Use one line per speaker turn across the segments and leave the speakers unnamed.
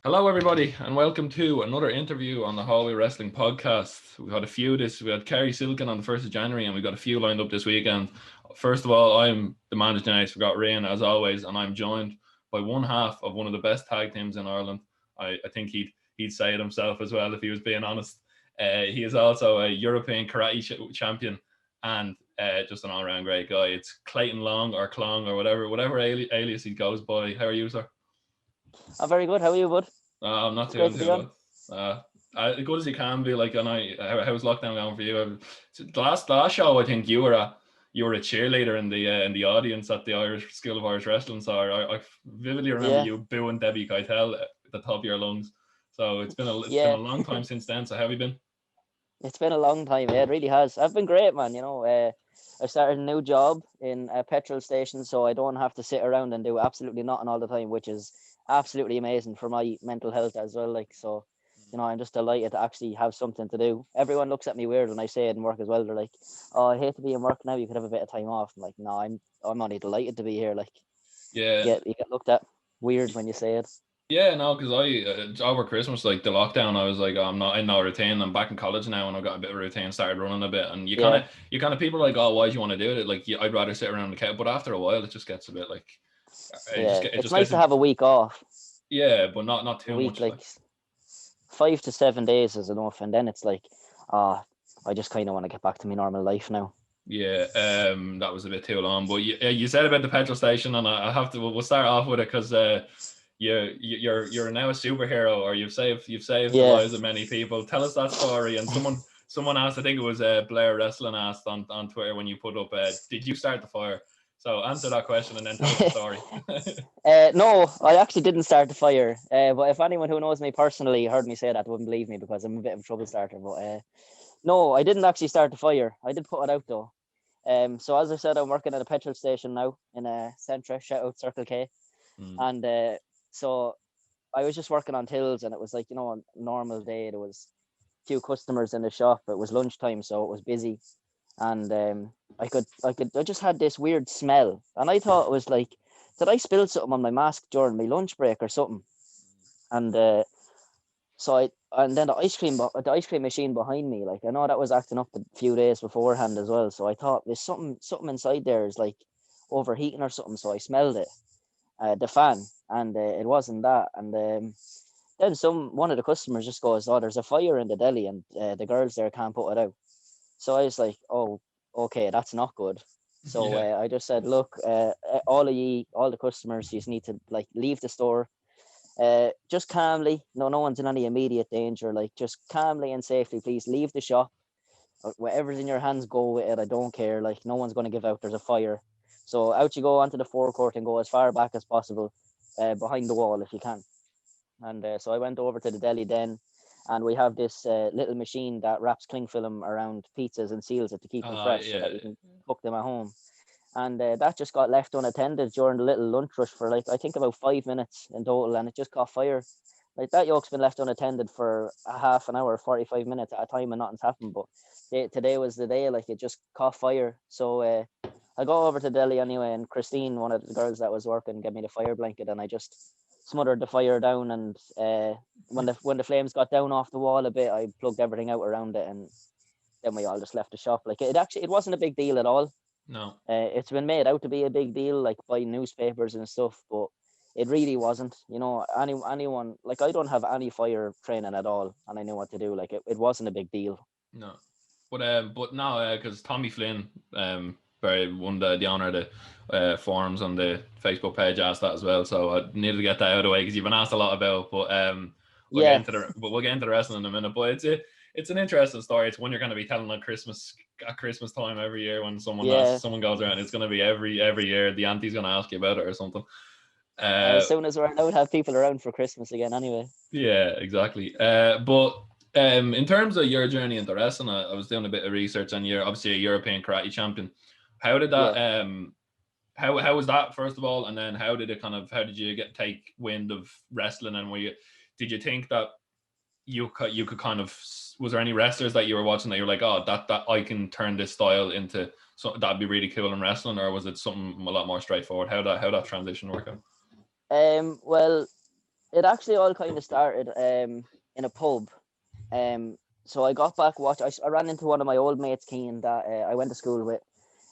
Hello, everybody, and welcome to another interview on the Hallway Wrestling Podcast. We had a few we had Kerry Silken on the 1st of January, and we got a few lined up this weekend. First of all, I'm the managing editor. We got Rian, as always, and I'm joined by one half of one of the best tag teams in Ireland. I think he'd say it himself as well if he was being honest. He is also a European karate champion and just an all-round great guy. It's Clayton Long or Clong or whatever alias he goes by. How are you, sir?
I'm very good. How are you, bud?
I'm not
It's great
doing
to
too
be on.
bad. As good as you can be. Like, and how's lockdown going for you? The last show, I think you were a cheerleader in the audience at the Irish School of Irish Wrestling. So I vividly remember
Yeah,
you booing Debbie Keitel at the top of your lungs. So it's been a
yeah.
long time since then. So how have you been?
It's been a long time. Yeah, it really has. I've been great, man. I started a new job in a petrol station, so I don't have to sit around and do absolutely nothing all the time, which is absolutely amazing for my mental health as well. I'm just delighted to actually have something to do. Everyone looks at me weird when I say it in work as well. They're like, "Oh, I hate to be in work now. You could have a bit of time off." I'm like, "No, I'm only delighted to be here." Like,
Yeah.
you get looked at weird when you say it.
Yeah, no, because over Christmas, like the lockdown, I was like, I'm not in no routine. I'm back in college now, and I've got a bit of routine. Started running a bit, and
Yeah,
you kind of people are like, oh, why do you want to do it? Like, I'd rather sit around the couch. But after a while, it just gets a bit like,
yeah.
it
It's
just
nice
gets,
to have a week off.
yeah, but not
A
too
week,
much. Like,
like 5 to 7 days is enough, and then it's like, ah, I just kind of want to get back to my normal life now.
yeah, that was a bit too long. But you said about the petrol station, and I have to. We'll start off with it because you're now a superhero, or you've saved the
Yeah.
lives of many people. Tell us that story. And someone asked, I think it was Blair Wrestling asked on Twitter when you put up, did you start the fire? So answer that question and then tell us the story.
No, I actually didn't start the fire. But if anyone who knows me personally heard me say that, wouldn't believe me because I'm a bit of a trouble starter. But no, I didn't actually start the fire. I did put it out though. So as I said, I'm working at a petrol station now in Centra. Shout out Circle K.
Mm.
And so I was just working on tills, and it was like a normal day. There was few customers in the shop. It was lunchtime, so it was busy, and I just had this weird smell, and I thought it was like, did I spill something on my mask during my lunch break or something? And and then the ice cream machine behind me, like I know that was acting up a few days beforehand as well. So I thought there's something inside there is like overheating or something. So I smelled it, the fan, and it wasn't that. And then one of the customers just goes, "Oh, there's a fire in the deli, and the girls there can't put it out." So I was like, "Oh, okay, that's not good." So
Yeah.
I just said, "Look, all the customers, you just need to like leave the store, just calmly. No one's in any immediate danger. Like just calmly and safely, please leave the shop. Whatever's in your hands, go with it. I don't care. Like no one's going to give out. There's a fire." So out you go onto the forecourt and go as far back as possible, behind the wall if you can. And so I went over to the deli then, and we have this little machine that wraps cling film around pizzas and seals it to keep them fresh so
Yeah.
that you can cook them at home. And that just got left unattended during the little lunch rush for like I think about 5 minutes in total, and it just caught fire. Like that yolk's been left unattended for a half an hour, 45 minutes at a time, and nothing's happened. But today was the day, like it just caught fire. So I go over to Delhi anyway, and Christine, one of the girls that was working, gave me the fire blanket, and I just smothered the fire down. And when the flames got down off the wall a bit, I plugged everything out around it, and then we all just left the shop. Like it wasn't a big deal at all.
No.
It's been made out to be a big deal, like by newspapers and stuff, but it really wasn't. Anyone like I don't have any fire training at all, and I knew what to do. Like it wasn't a big deal.
No. But no, because Tommy Flynn, very won the honor of the forums on the Facebook page asked that as well. So I needed to get that out of the way because you've been asked a lot about. But
Yeah,
we'll get into the wrestling in a minute. But it's an interesting story. It's one you're going to be telling at Christmas time every year when
yeah.
someone goes around. It's going to be every year. The auntie's going to ask you about it or something.
As
Uh,
soon as we're allowed to have people around for Christmas again, anyway.
yeah, exactly. But in terms of your journey into wrestling, I was doing a bit of research, and you're obviously a European karate champion. How did that?
Yeah.
How was that first of all, and then how did you take wind of wrestling, and did you think that you could kind of, was there any wrestlers that you were watching that you're like, oh, that I can turn this style into, so that'd be really cool in wrestling, or was it something a lot more straightforward? How that transition work out?
Well, it actually all kind of started in a pub. So I got back I ran into one of my old mates, Keane, that I went to school with.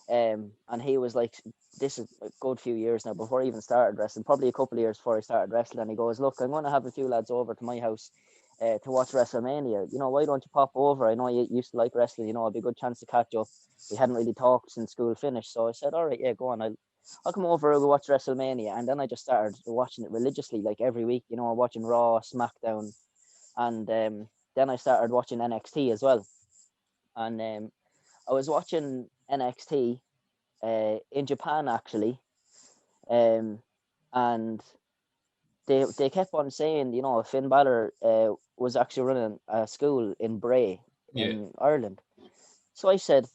And he was like, this is a good few years now before I even started wrestling, probably a couple of years before I started wrestling. And he goes, look, I'm going to have a few lads over to my house to watch WrestleMania. You know, why don't you pop over? I know you used to like wrestling. You know, it'd be a good chance to catch up. We hadn't really talked since school finished. So I said, all right, yeah, go on. I'll come over, we'll watch WrestleMania. And then I just started watching it religiously, like every week, you know, watching Raw, SmackDown. And then I started watching NXT as well. And I was watching NXT in Japan actually, and they kept on saying, you know, Finn Balor was actually running a school in Bray
Yeah.
in Ireland. So I said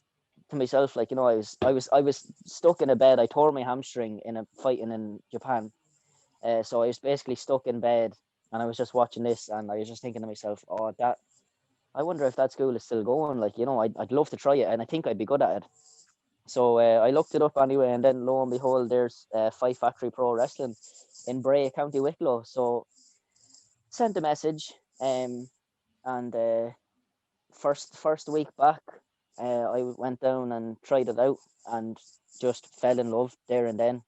to myself, like, you know, I was stuck in a bed. I tore my hamstring in a fighting in Japan. So I was basically stuck in bed, and I was just watching this, and I was just thinking to myself, oh, that I wonder if that school is still going. Like, you know, I'd love to try it, and I think I'd be good at it. So I looked it up anyway, and then lo and behold, there's Fight Factory Pro Wrestling in Bray, County Wicklow. So sent a message, and first week back, I went down and tried it out, and just fell in love there and then.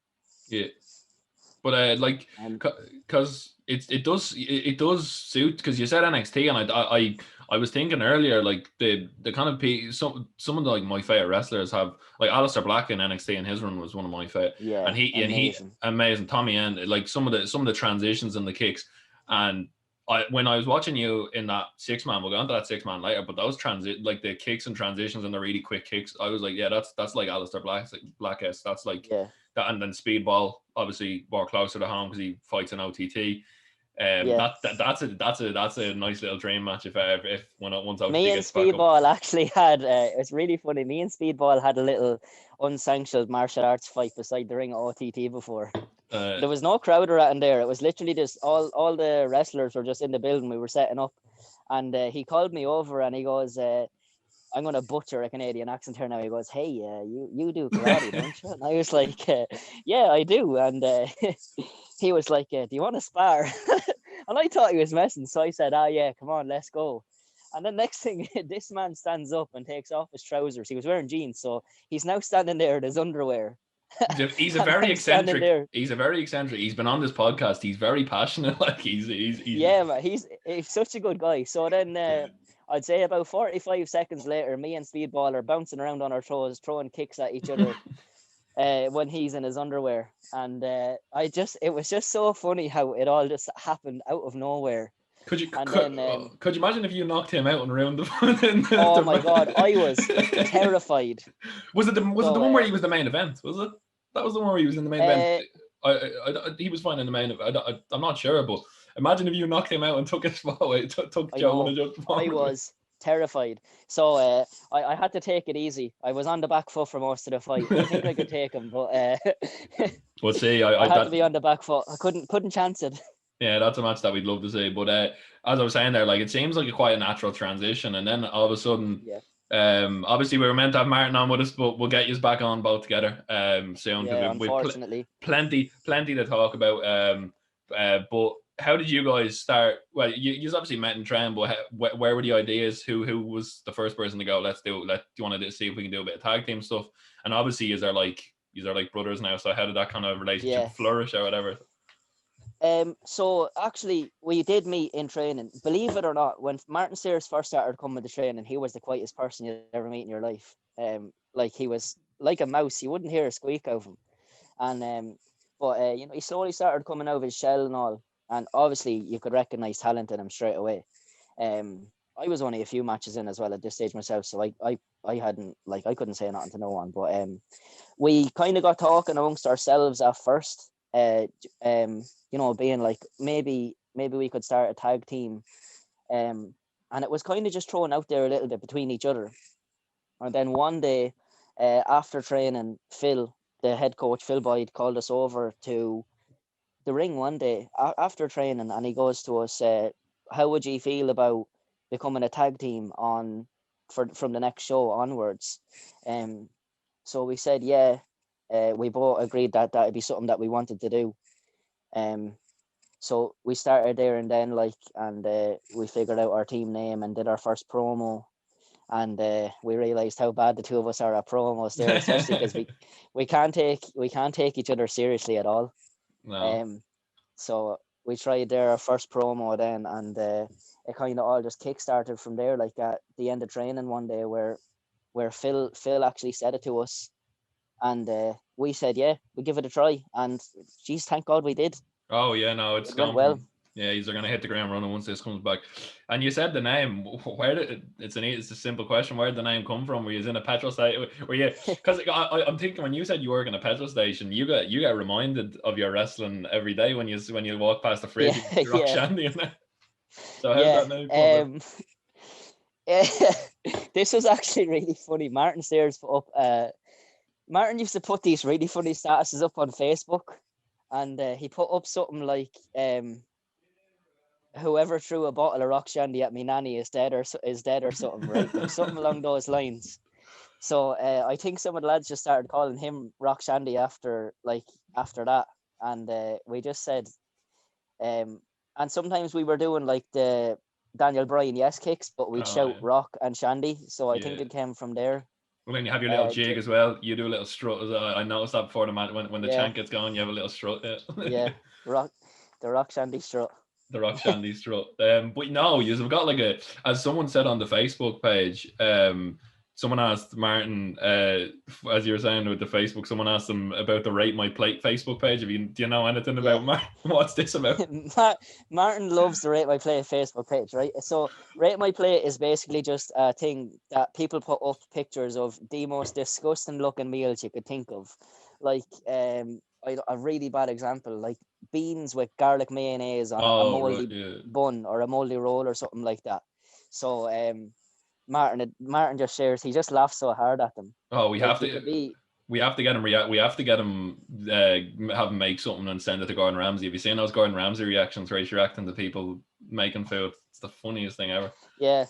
Yeah. But like,
Um,
because it does suit, because you said NXT, and I was thinking earlier, like the kind of some of the, like, my favorite wrestlers have, like, Aleister Black in NXT, and his run was one of my favorite,
yeah,
and he
amazing.
amazing. Tommy End, like some of the transitions and the kicks, and when I was watching you in that 6 man, we'll go into that 6 man later, but those like the kicks and transitions and the really quick kicks, I was like, yeah, that's like Aleister Blackest. That's like
Yeah,
that. And then Speedball, obviously more closer to home because he fights in OTT.
yeah.
That's a nice little dream match if once OTT
Me and
gets back up.
Speedball actually had it's really funny. Me and Speedball had a little unsanctioned martial arts fight beside the ring at OTT before.
Uh,
There was no crowd around there. It was literally just all the wrestlers were just in the building. We were setting up, and he called me over and he goes, "I'm gonna butcher a Canadian accent here now." He goes, "Hey, you do karate, don't you?" And I was like, "Yeah, I do." And he was like, "Do you want to spar?" And I thought he was messing, so I said, "Ah, yeah, come on, let's go." And then next thing, this man stands up and takes off his trousers. He was wearing jeans, so he's now standing there in his underwear.
he's a
And
very
I'm standing
eccentric.
there.
He's a very eccentric. He's been on this podcast. He's very passionate. Like he's
Yeah, man, he's such a good guy. So then I'd say about 45 seconds later, me and Speedball are bouncing around on our toes, throwing kicks at each other when he's in his underwear. And it was just so funny how it all just happened out of nowhere.
Could you
And
could,
then,
could you imagine if you knocked him out and ruined
oh my God, I was terrified.
Was it the
So,
one where he was the main event? Was it? That was the one where he was in the main event.
uh,
He was fine in the main event. I'm not sure, but imagine if you knocked him out and took his spot away. Took
I
Joe one of
know,
Joe's
I
performers away.
was terrified. So I had to take it easy. I was on the back foot for most of the fight. I think I could take him, but
We'll see.
I had to be on the back foot. I couldn't chance it.
Yeah, that's a match that we'd love to see. But as I was saying there, like, it seems like quite a natural transition, and then all of a sudden,
Yeah,
obviously we were meant to have Martin on with us, but we'll get you back on both together soon, because
yeah.
we've
Unfortunately,
plenty to talk about. But how did you guys start? Well, you obviously met in train, but where were the ideas? Who was the first person to go? Let's do. Do you want to see if we can do a bit of tag team stuff? And obviously, you are like brothers now. So how did that kind of relationship
yeah.
flourish or whatever?
So actually, we did meet in training. Believe it or not, when Martin Sears first started coming to training, he was the quietest person you'd ever meet in your life. Like, he was like a mouse. You wouldn't hear a squeak of him. And but you know, he slowly started coming out of his shell and all. And obviously, you could recognize talent in him straight away. Um, I was only a few matches in as well at this stage myself, so I hadn't, like, I couldn't say nothing to no one. But we kind of got talking amongst ourselves at first. You know, being like, maybe we could start a tag team. And it was kind of just thrown out there a little bit between each other. And then one day, after training, the head coach, Phil Boyd, called us over to the ring one day after training, and he goes to us, "How would you feel about becoming a tag team from the next show onwards?" Um, so we said, yeah. We both agreed that that'd be something that we wanted to do. Um, So we started there and then, like, and we figured out our team name and did our first promo. And we realized how bad the two of us are at promos there, especially because we can't take each other seriously at all.
No.
So we tried there our first promo then, and it kind of all just kick-started from there. Like at the end of training one day, where Phil actually said it to us, and we said, yeah, we give it a try, and geez, thank God we did.
Oh yeah, no, it's
It went
gone
well.
from yeah. They're gonna hit the ground running once this comes back. And you said the name. Where did it's a simple question. Where did the name come from? Were you in a petrol station? Were you? Because I'm thinking when you said you work in a petrol station, you get reminded of your wrestling every day when you walk past the fridge,
Yeah,
you rock
yeah,
shandy in there. So how did
yeah.
that name come about?
This was actually really funny. Martin Stairs put up. Martin used to put these really funny statuses up on Facebook, and he put up something like, "Whoever threw a bottle of rock shandy at me nanny is dead or something." Right? It was something along those lines. So I think some of the lads just started calling him Rock Shandy after that, and we just said, and sometimes we were doing like the Daniel Bryan yes kicks, but we'd
Oh
shout
yeah,
Rock and Shandy. So I think
yeah.
it came from there.
Well, then you have your little
Ju-
jig as well. You do a little strut as well. I noticed that before the match when the
yeah,
chant gets going, you have a little strut. Yeah.
yeah, Rock, the Rock Shandy strut.
The rock shandy strut. But no, you've got like as someone said on the Facebook page. Someone asked Martin, as you were saying with the Facebook, someone asked him about the Rate My Plate Facebook page. Do you know anything
Yeah.
about Martin? What's this about?
Martin loves the Rate My Play Facebook page, right? So Rate My Play is basically just a thing that people put up pictures of the most disgusting looking meals you could think of. Like a really bad example, like beans with garlic mayonnaise on a
Oh, right,
moldy
yeah.
bun or a moldy roll or something like that. So Martin just shares, he just laughs so hard at them.
Oh,
Like you could be
we have to get him react. We have to get him have him make something and send it to Gordon Ramsay. Have you seen those Gordon Ramsay reactions where he's reacting to people making food? It's the funniest thing ever.
yeah.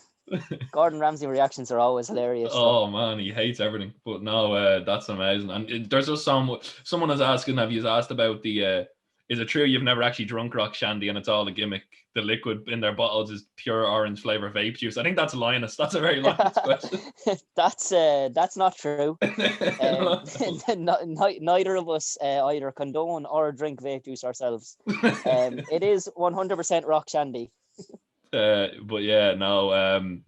Gordon Ramsay reactions are always hilarious though.
Oh man, he hates everything. But no, that's amazing. And there's just someone is asking, have you asked about the? Is it true you've never actually drunk rock shandy and it's all a gimmick? The liquid in their bottles is pure orange flavor vape juice. I think that's Linus. That's a very Linus question.
That's not true.
No.
Neither of us either condone or drink vape juice ourselves. It is 100% rock shandy.
But yeah, no.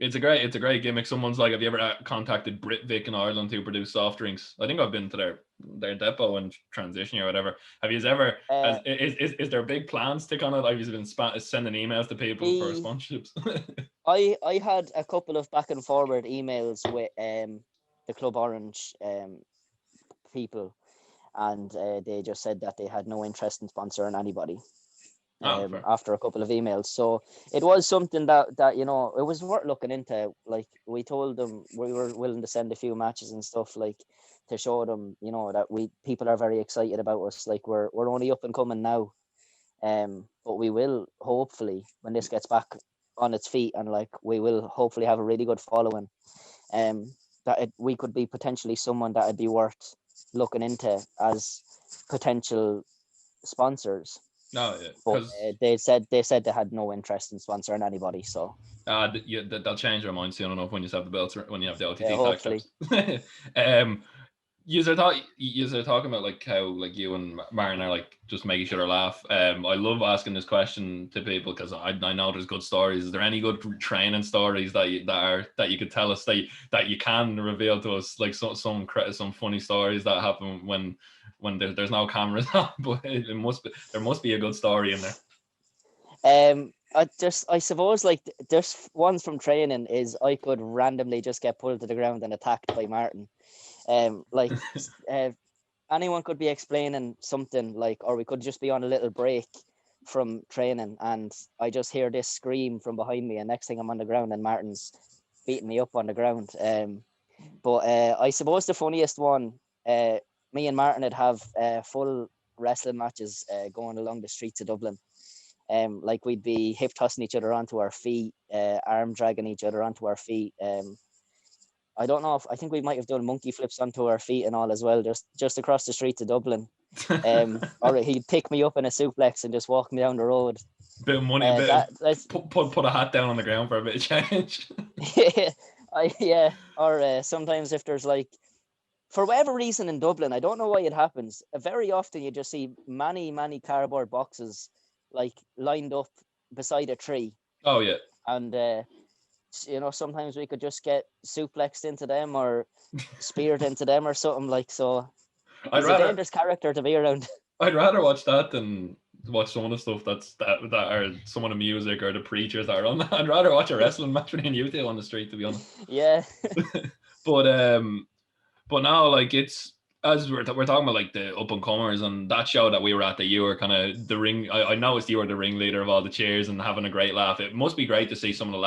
It's a great gimmick. Someone's like, have you ever contacted Britvic in Ireland who produce soft drinks? I think I've been to their depot and transition or whatever. Have you ever?
Uh,
Is there big plans to kind of like, have you been sending emails to people for
the
sponsorships?
I had a couple of back and forward emails with the Club Orange people, and they just said that they had no interest in sponsoring anybody.
Oh, fair.
After a couple of emails, so it was something that it was worth looking into. Like we told them we were willing to send a few matches and stuff, like to show them that people are very excited about us. Like we're only up and coming now, but we will hopefully, when this gets back on its feet, and like we will hopefully have a really good following, we could be potentially someone that would be worth looking into as potential sponsors.
No, yeah,
But
because
they said they had no interest in sponsoring anybody. So
they'll change their mind soon enough when you have the belts, when you have the
yeah,
OTT tag
hopefully.
chips. You're talking about like how like you and Martin are like just making each other laugh. I love asking this question to people because I know there's good stories. Is there any good training stories that you could tell us that you can reveal to us, like some funny stories that happen when there's no cameras on? But there must be a good story in there.
I suppose like there's ones from training is I could randomly just get pulled to the ground and attacked by Martin. Like anyone could be explaining something, like, or we could just be on a little break from training and I just hear this scream from behind me and next thing I'm on the ground and Martin's beating me up on the ground. But I suppose the funniest one, me and Martin would have full wrestling matches going along the streets of Dublin. Like we'd be hip tossing each other onto our feet, arm dragging each other onto our feet. I don't know if I think we might have done monkey flips onto our feet and all as well, just across the street to Dublin. Or he'd pick me up in a suplex and just walk me down the road.
Bit of money,
That's
put a hat down on the ground for a bit of change.
Or sometimes if there's like, for whatever reason in Dublin, I don't know why it happens. Very often you just see many cardboard boxes like lined up beside a tree.
Oh yeah.
And sometimes we could just get suplexed into them or speared into them or something like so. He's a dangerous character to be around.
I'd rather watch that than watch some of the stuff that are some of the music or the preachers that are on that. I'd rather watch a wrestling match between you two on the street, to be honest.
Yeah.
But now, like, it's, as we're talking about, like, the up and comers and that show that we were at, that you were kind of the ring. I noticed you were the ringleader of all the cheers and having a great laugh. It must be great to see some of the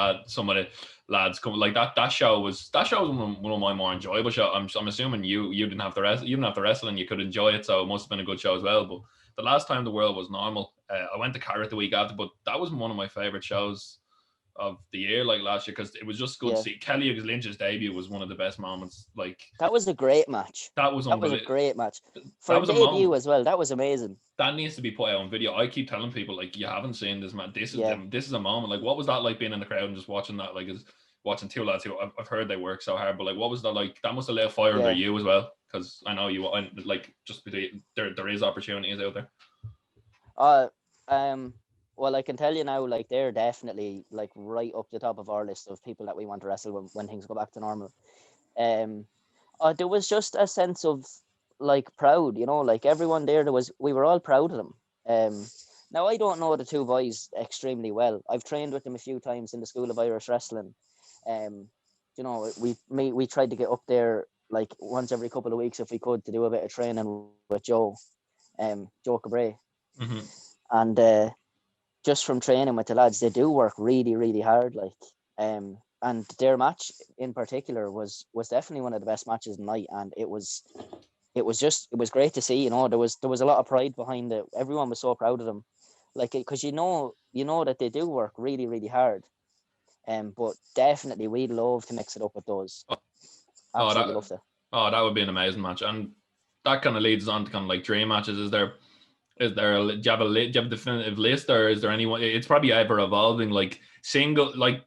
lads come like that. That show was one of my more enjoyable shows. I'm assuming you didn't have to wrestle and you could enjoy it, so it must have been a good show as well. But the last time the world was normal, I went to Carrot the week after, but that was one of my favorite shows of the year, like last year, because it was just good to see. Kelly Lynch's debut was one of the best moments. Like,
that was a great match.
That was a
great match for a debut as well. That was amazing.
That needs to be put out on video. I keep telling people, like, you haven't seen this, man. This is a moment. Like, what was that like being in the crowd and just watching that? Like, is watching two lads who I've heard they work so hard, but like, what was that like? That must have lit a fire under you as well, because I know you like just there is opportunities out
there. Well, I can tell you now, like, they're definitely like right up the top of our list of people that we want to wrestle when things go back to normal. There was just a sense of like proud, like everyone there. We were all proud of them. Now I don't know the two boys extremely well. I've trained with them a few times in the School of Irish Wrestling. We tried to get up there like once every couple of weeks if we could to do a bit of training with Joe Cabray.
Mm-hmm.
And just from training with the lads, they do work really hard, like, and their match in particular was definitely one of the best matches of the night, and it was great to see. There was a lot of pride behind it. Everyone was so proud of them, like, because you know that they do work really hard, but definitely we'd love to mix it up with those. Absolutely love that.
Oh, that would be an amazing match, and that kind of leads on to kind of like dream matches. Do you have a definitive list, or is there anyone? It's probably ever evolving. Like single, like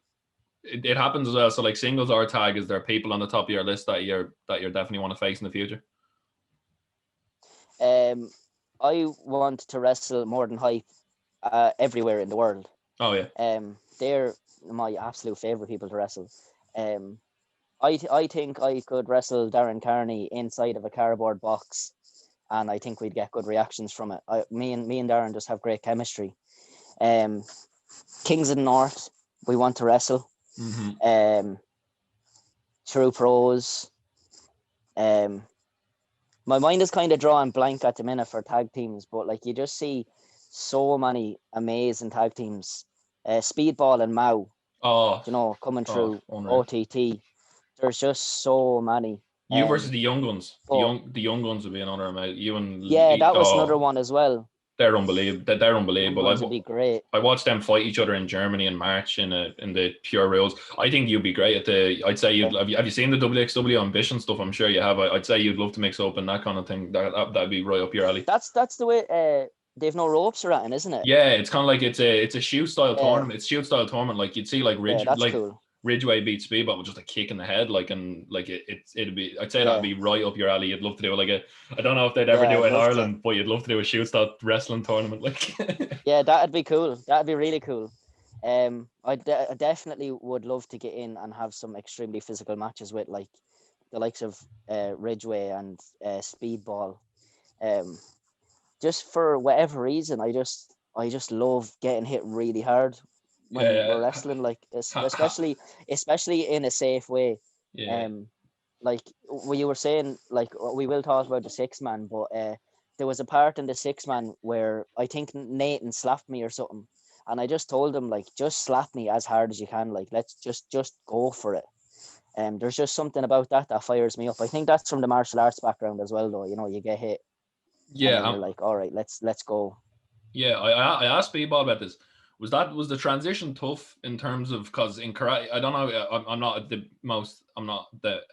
it happens as well. So like singles or tag, is there people on the top of your list that you're definitely want to face in the future?
I want to wrestle More Than Hype everywhere in the world.
Oh yeah.
They're my absolute favorite people to wrestle. I think I could wrestle Darren Carney inside of a cardboard box, and I think we'd get good reactions from it. Me and Darren just have great chemistry. Kings of the North, we want to wrestle.
Mm-hmm.
True Pros. My mind is kind of drawing blank at the minute for tag teams, but like you just see so many amazing tag teams. Speedball and Mao.
Oh,
coming through OTT. There's just so many.
You versus the Young Guns. The young Guns would be an honor, mate. You and
that was another one as well.
They're unbelievable. They're unbelievable.
Would be great.
I watched them fight each other in Germany in March in the Pure Rules. I think you'd be great at the. I'd say you'd. Have you seen the WXW Ambition stuff? I'm sure you have. I'd say you'd love to mix up and that kind of thing. That'd be right up your alley.
That's the way. They've no ropes or anything, isn't it?
Yeah, it's kind of like it's a shoot style tournament. It's shoot style tournament. Like you'd see like
cool.
Ridgeway beat Speedball with just a kick in the head, like, and like it'd be. I'd say that'd be right up your alley. You'd love to do like I don't know if they'd ever do it in Ireland, but you'd love to do a shoot style wrestling tournament, like.
Yeah, that'd be cool. That'd be really cool. I definitely would love to get in and have some extremely physical matches with like the likes of Ridgeway and Speedball. Just for whatever reason, I just love getting hit really hard when we're wrestling, like especially in a safe way.
Yeah.
Like what you were saying, like we will talk about the 6-man, but there was a part in the 6-man where I think Nathan slapped me or something, and I just told him, like, just slap me as hard as you can, like let's just go for it. There's just something about that fires me up. I think that's from the martial arts background as well, though. You get hit.
Yeah,
and you're like, all right, let's go.
Yeah, I asked Speedball about this. Was the transition tough in terms of, because in karate, I don't know, I'm not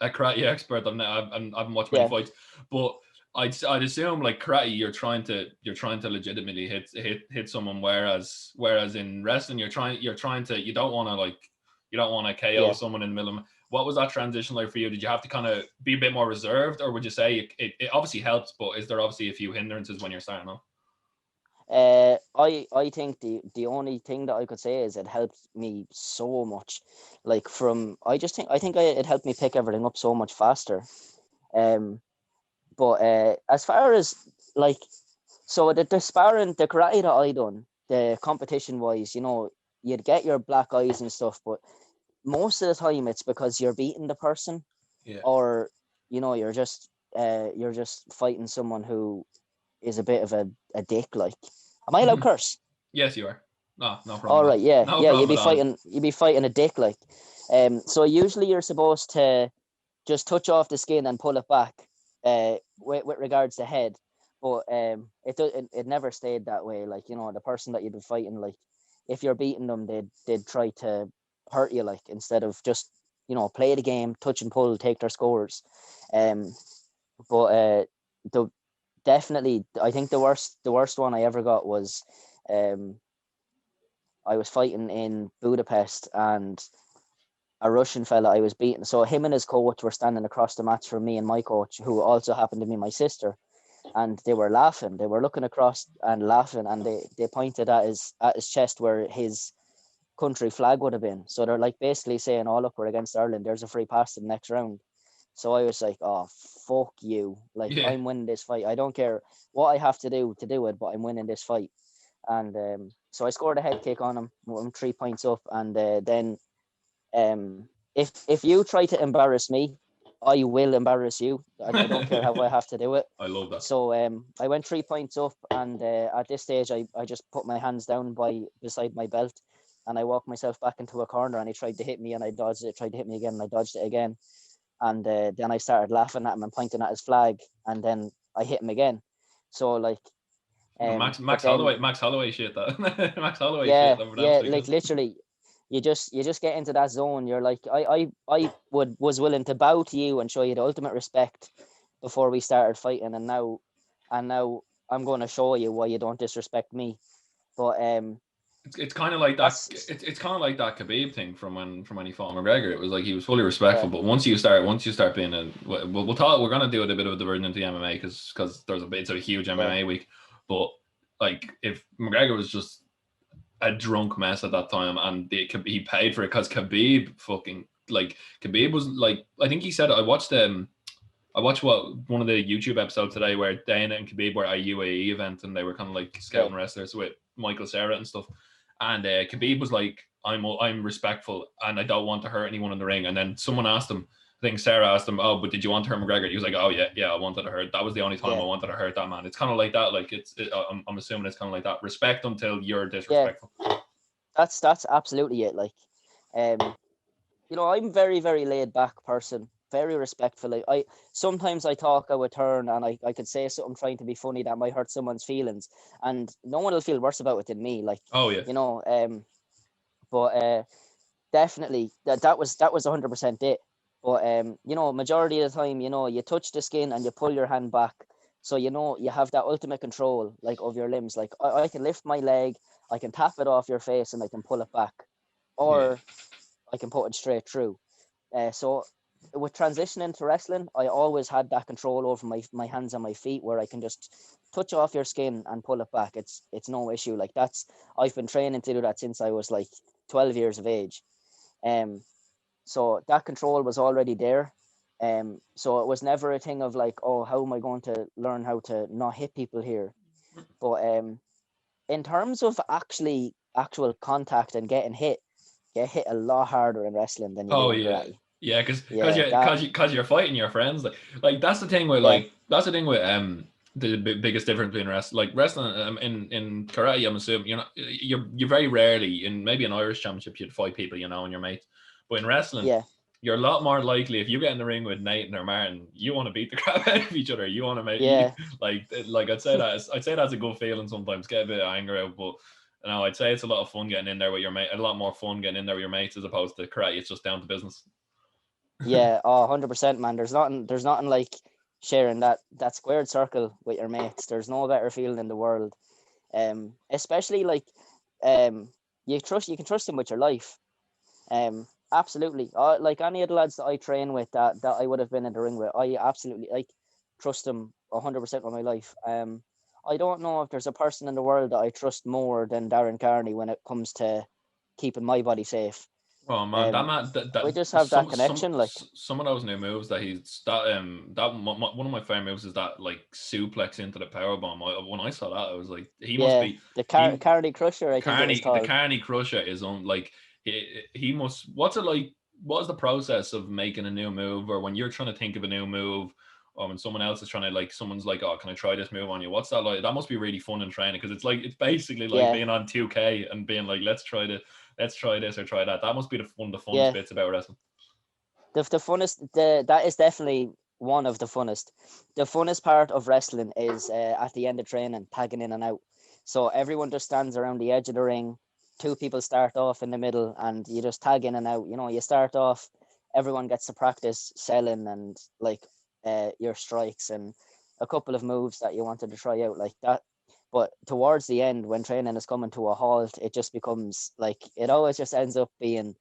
a karate expert. I haven't watched many fights, but I'd assume like karate, you're trying to legitimately hit someone, whereas in wrestling, you don't want to KO someone in the middle. What was that transition like for you? Did you have to kind of be a bit more reserved, or would you say it obviously helps, but is there obviously a few hindrances when you're starting off?
I think the only thing that I could say is it helped me so much. Like I think it helped me pick everything up so much faster. But as far as like, so the sparring, the karate that I done, the competition wise, you'd get your black eyes and stuff, but most of the time it's because you're beating the person, or you're just fighting someone who is a bit of a dick. Like, am I allowed curse?
Yes, you are. No problem.
All right, yeah,
no
yeah.
problem
You'd be fighting a dick, like. So usually you're supposed to just touch off the skin and pull it back. With regards to head, but it never stayed that way. Like, the person that you'd be fighting, like, if you're beating them, they'd try to hurt you, like, instead of just play the game, touch and pull, take their scores. But the definitely, I think the worst one I ever got was, I was fighting in Budapest, and a Russian fella I was beating. So him and his coach were standing across the match from me and my coach, who also happened to be my sister, and they were laughing. They were looking across and laughing, and they pointed at his chest where his country flag would have been. So they're like basically saying, "Oh, look, we're against Ireland. There's a free pass to the next round." So I was like, "Oh, fuck you! Like, I'm winning this fight. I don't care what I have to do it, but I'm winning this fight." And so I scored a head kick on him. I'm 3 points up, and then if you try to embarrass me, I will embarrass you. I don't care how I have to do it.
I love that.
So I went 3 points up, and at this stage I just put my hands down beside my belt, and I walked myself back into a corner, and he tried to hit me, and I dodged it. Tried to hit me again, and I dodged it again. And then I started laughing at him and pointing at his flag, and then I hit him again. So like,
Max Holloway shit, that Max Holloway
yeah,
shit.
yeah, like literally, you just get into that zone. You're like, I was willing to bow to you and show you the ultimate respect before we started fighting, and now I'm going to show you why you don't disrespect me. But
it's kind of like that. It's kind of like that Khabib thing from when he fought McGregor. It was like he was fully respectful, but once you start being we'll talk. We're gonna do a bit of a diversion into MMA because it's a huge MMA week. But like, if McGregor was just a drunk mess at that time, and he paid for it, because Khabib was like, I think he said, I watched one of the YouTube episodes today where Dana and Khabib were at a UAE event, and they were kind of like scouting wrestlers with Michael Cera and stuff. And Khabib was like, I'm respectful and I don't want to hurt anyone in the ring. And then someone asked him, I think Sarah asked him, "Oh, but did you want to hurt McGregor?" He was like, "Oh yeah, I wanted to hurt. That was the only time I wanted to hurt that man." It's kind of like that. Like, I'm assuming it's kind of like that. Respect until you're disrespectful.
Yeah, that's absolutely it. Like, I'm very, very laid back person, very respectful. Like, sometimes I talk out of turn, and I could say something trying to be funny that might hurt someone's feelings, and no one will feel worse about it than me. Like,
oh yeah,
but definitely that was 100% it. But majority of the time, you touch the skin and you pull your hand back, so you have that ultimate control, like, of your limbs. Like, I can lift my leg, I can tap it off your face, and I can pull it back, or I can put it straight through. So with transitioning to wrestling, I always had that control over my hands and my feet, where I can just touch off your skin and pull it back. It's no issue. Like, I've been training to do that since I was like 12 years of age. So that control was already there. So it was never a thing of like, oh, how am I going to learn how to not hit people here? But in terms of actual contact and getting hit, get hit a lot harder in wrestling than you do in karate.
Yeah, because you're fighting your friends. Like that's the thing with the biggest difference between wrestling in karate. I'm assuming you very rarely, in maybe an Irish championship, you'd fight people and your mates. But in wrestling, you're a lot more likely, if you get in the ring with Nathan or Martin, you want to beat the crap out of each other. You want to make like I'd say that's a good feeling sometimes. Get a bit of anger out, but No, I'd say it's a lot of fun getting in there with your mate. A lot more fun getting in there with your mates as opposed to karate. It's just down to business.
Yeah, 100%, man. There's nothing like sharing that squared circle with your mates. There's no better feeling in the world. Especially like, you can trust them with your life. Absolutely. Like any of the lads that I train with, that I would have been in the ring with, I absolutely like trust them 100% with my life. I don't know if there's a person in the world that I trust more than Darren Carney when it comes to keeping my body safe.
Oh man, that
Um,
man,
we just have that connection, like.
some of those new moves that he's one of my favorite moves is that like suplex into the power bomb. When I saw that, I was like, he must
Yeah,
be
the
he
Carney Crusher, I think it was
the
called.
Carney Crusher is on like he must. What's it like? What's the process of making a new move, or when you're trying to think of a new move, or when someone else is trying to like someone's like, oh, can I try this move on you? What's that like? That must be really fun in training because it's basically like
Yeah,
being on 2K and being like, let's try this or try that. That must be one of the funnest
yeah.
bits about wrestling.
The funnest, that is definitely one of the funnest. The funnest part of wrestling is at the end of training, tagging in and out. So everyone just stands around the edge of the ring. Two people start off in the middle, and you just tag in and out. You know, you start off, everyone gets to practice selling and like your strikes and a couple of moves that you wanted to try out like that. But towards the end, when training is coming to a halt, it just becomes like it always just ends up being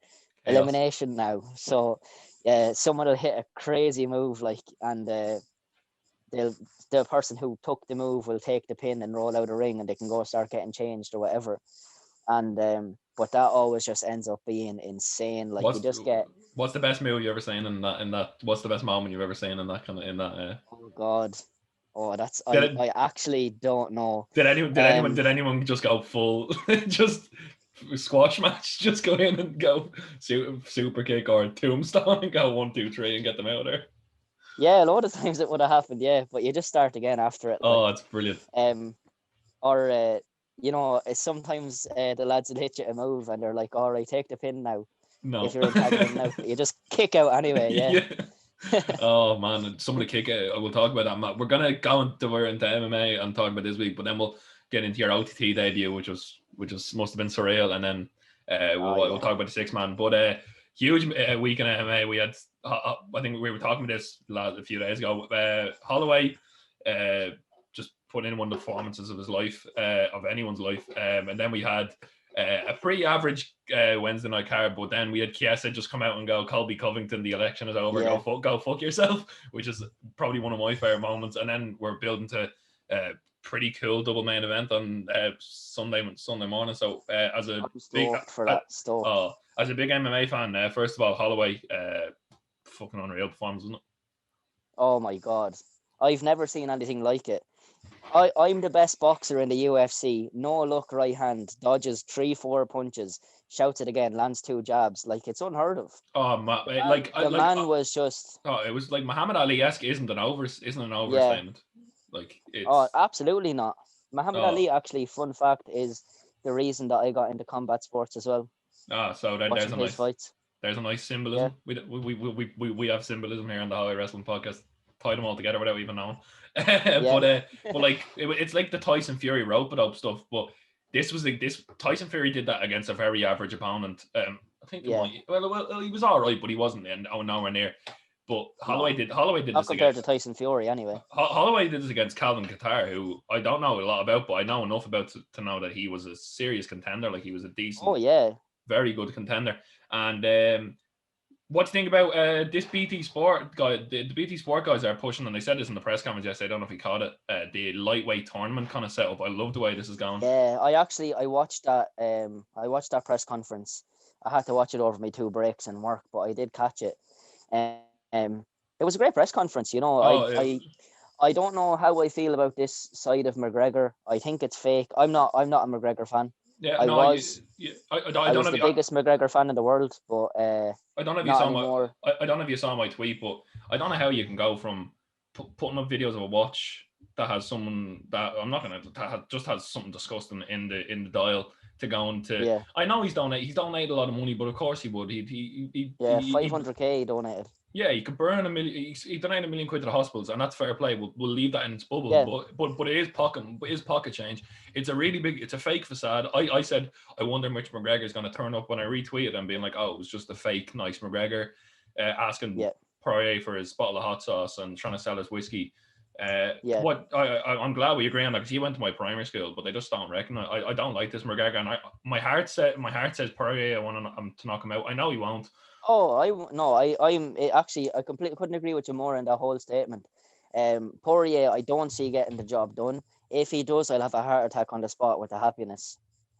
Chaos.
elimination now. So yeah, someone will hit a crazy move like, and they'll the person who took the move will take the pin and roll out a ring, and they can go start getting changed or whatever. And but that always just ends up being insane. Like you
What's
just get,
what's the best move you ever seen in that? What's the best moment you've ever seen in that kind of in that?
oh god, oh that's
Did
I
it?
actually don't know.
Did anyone just go full just squash match? Just go in and go super kick or tombstone and go 1, 2, 3 and get them out of there.
Yeah, a lot of times it would have happened, yeah, but you just start again after it, like.
Oh, it's brilliant.
Or you know, sometimes the lads will hit you a move and they're like, all right, take the pin now if
No.
you're in tagging in now, but you just kick out anyway. Yeah.
Yeah. Oh man, some of the kick out. We'll talk about that. Matt. We're gonna go into MMA and talk about this week, but then we'll get into your OTT debut, which must have been surreal, and then
Oh
we'll
yeah.
talk about the 6 man. But huge week in MMA. We had I think we were talking about this a few days ago. Holloway just put in one of the performances of his life, of anyone's life, and then we had a pretty average Wednesday night card, but then we had Chiesa just come out and go, Colby Covington, the election is over,
Yeah.
go fuck yourself, which is probably one of my favorite moments. And then we're building to a pretty cool double main event on Sunday morning. So as a
I'm
big
stoked for that. Stoked.
as a big MMA fan, first of all, Holloway, fucking unreal performance, wasn't it?
Oh my god, I've never seen anything like it. I'm the best boxer in the UFC. No look, right hand, dodges 3-4 punches, shouts it again, lands 2 jabs. Like it's unheard of.
Oh,
The man was just,
oh, it was like Muhammad Ali-esque. Isn't an
yeah.
overstatement. Like
Oh,
it's
absolutely not. Muhammad
oh
Ali, actually, fun fact, is the reason that I got into combat sports as well.
so there's
Watching
a
his
nice
fights.
symbolism.
Yeah.
We have symbolism here on the Highway Wrestling Podcast. Tie them all together without even knowing.
Yeah.
But like it's like the Tyson Fury rope it up stuff. But this Tyson Fury did that against a very average opponent. I think
Yeah.
well he was all right, but he wasn't nowhere near. But
No.
Holloway did
Not
this
compared to
against
Tyson Fury, anyway.
Holloway did this against Calvin Kattar, who I don't know a lot about, but I know enough about to know that he was a serious contender. Like he was a decent,
Oh, yeah.
very good contender. And what do you think about this BT Sport guy? The BT Sport guys are pushing, and they said this in the press conference yesterday. I don't know if he caught it. The lightweight tournament kind of setup. I love the way this is going.
Yeah, I watched that. I watched that press conference. I had to watch it over my 2 breaks in work, but I did catch it. Um, it was a great press conference. You know, I don't know how I feel about this side of McGregor. I think it's fake. I'm not a McGregor fan.
Yeah,
I
no,
was.
I
I
don't
was
know
the
if you,
biggest McGregor fan in the world, but
I don't know if you
not
saw
anymore.
I don't know if you saw my tweet, but I don't know how you can go from putting up videos of a watch that has someone that I'm not gonna that just has something disgusting in the dial to going to.
Yeah,
I know he's donated a lot of money, but of course he would.
yeah, 500K donated.
Yeah, you could burn he donated £1 million to the hospitals, and that's fair play. We'll leave that in its bubble,
Yeah.
but it is pocket change. It's a really big, it's a fake facade. I said I wonder which McGregor is going to turn up when I retweeted and being like, oh, it was just a fake nice McGregor, asking Poirier for his bottle of hot sauce and trying to sell his whiskey. What I'm glad we agree on that, because he went to my primary school, but they just don't reckon. I don't like this McGregor, and my heart says Poirier. I want to knock him out. I know he won't.
Oh, I'm actually, I completely couldn't agree with you more in that whole statement. Poirier, I don't see getting the job done. If he does, I'll have a heart attack on the spot with the happiness.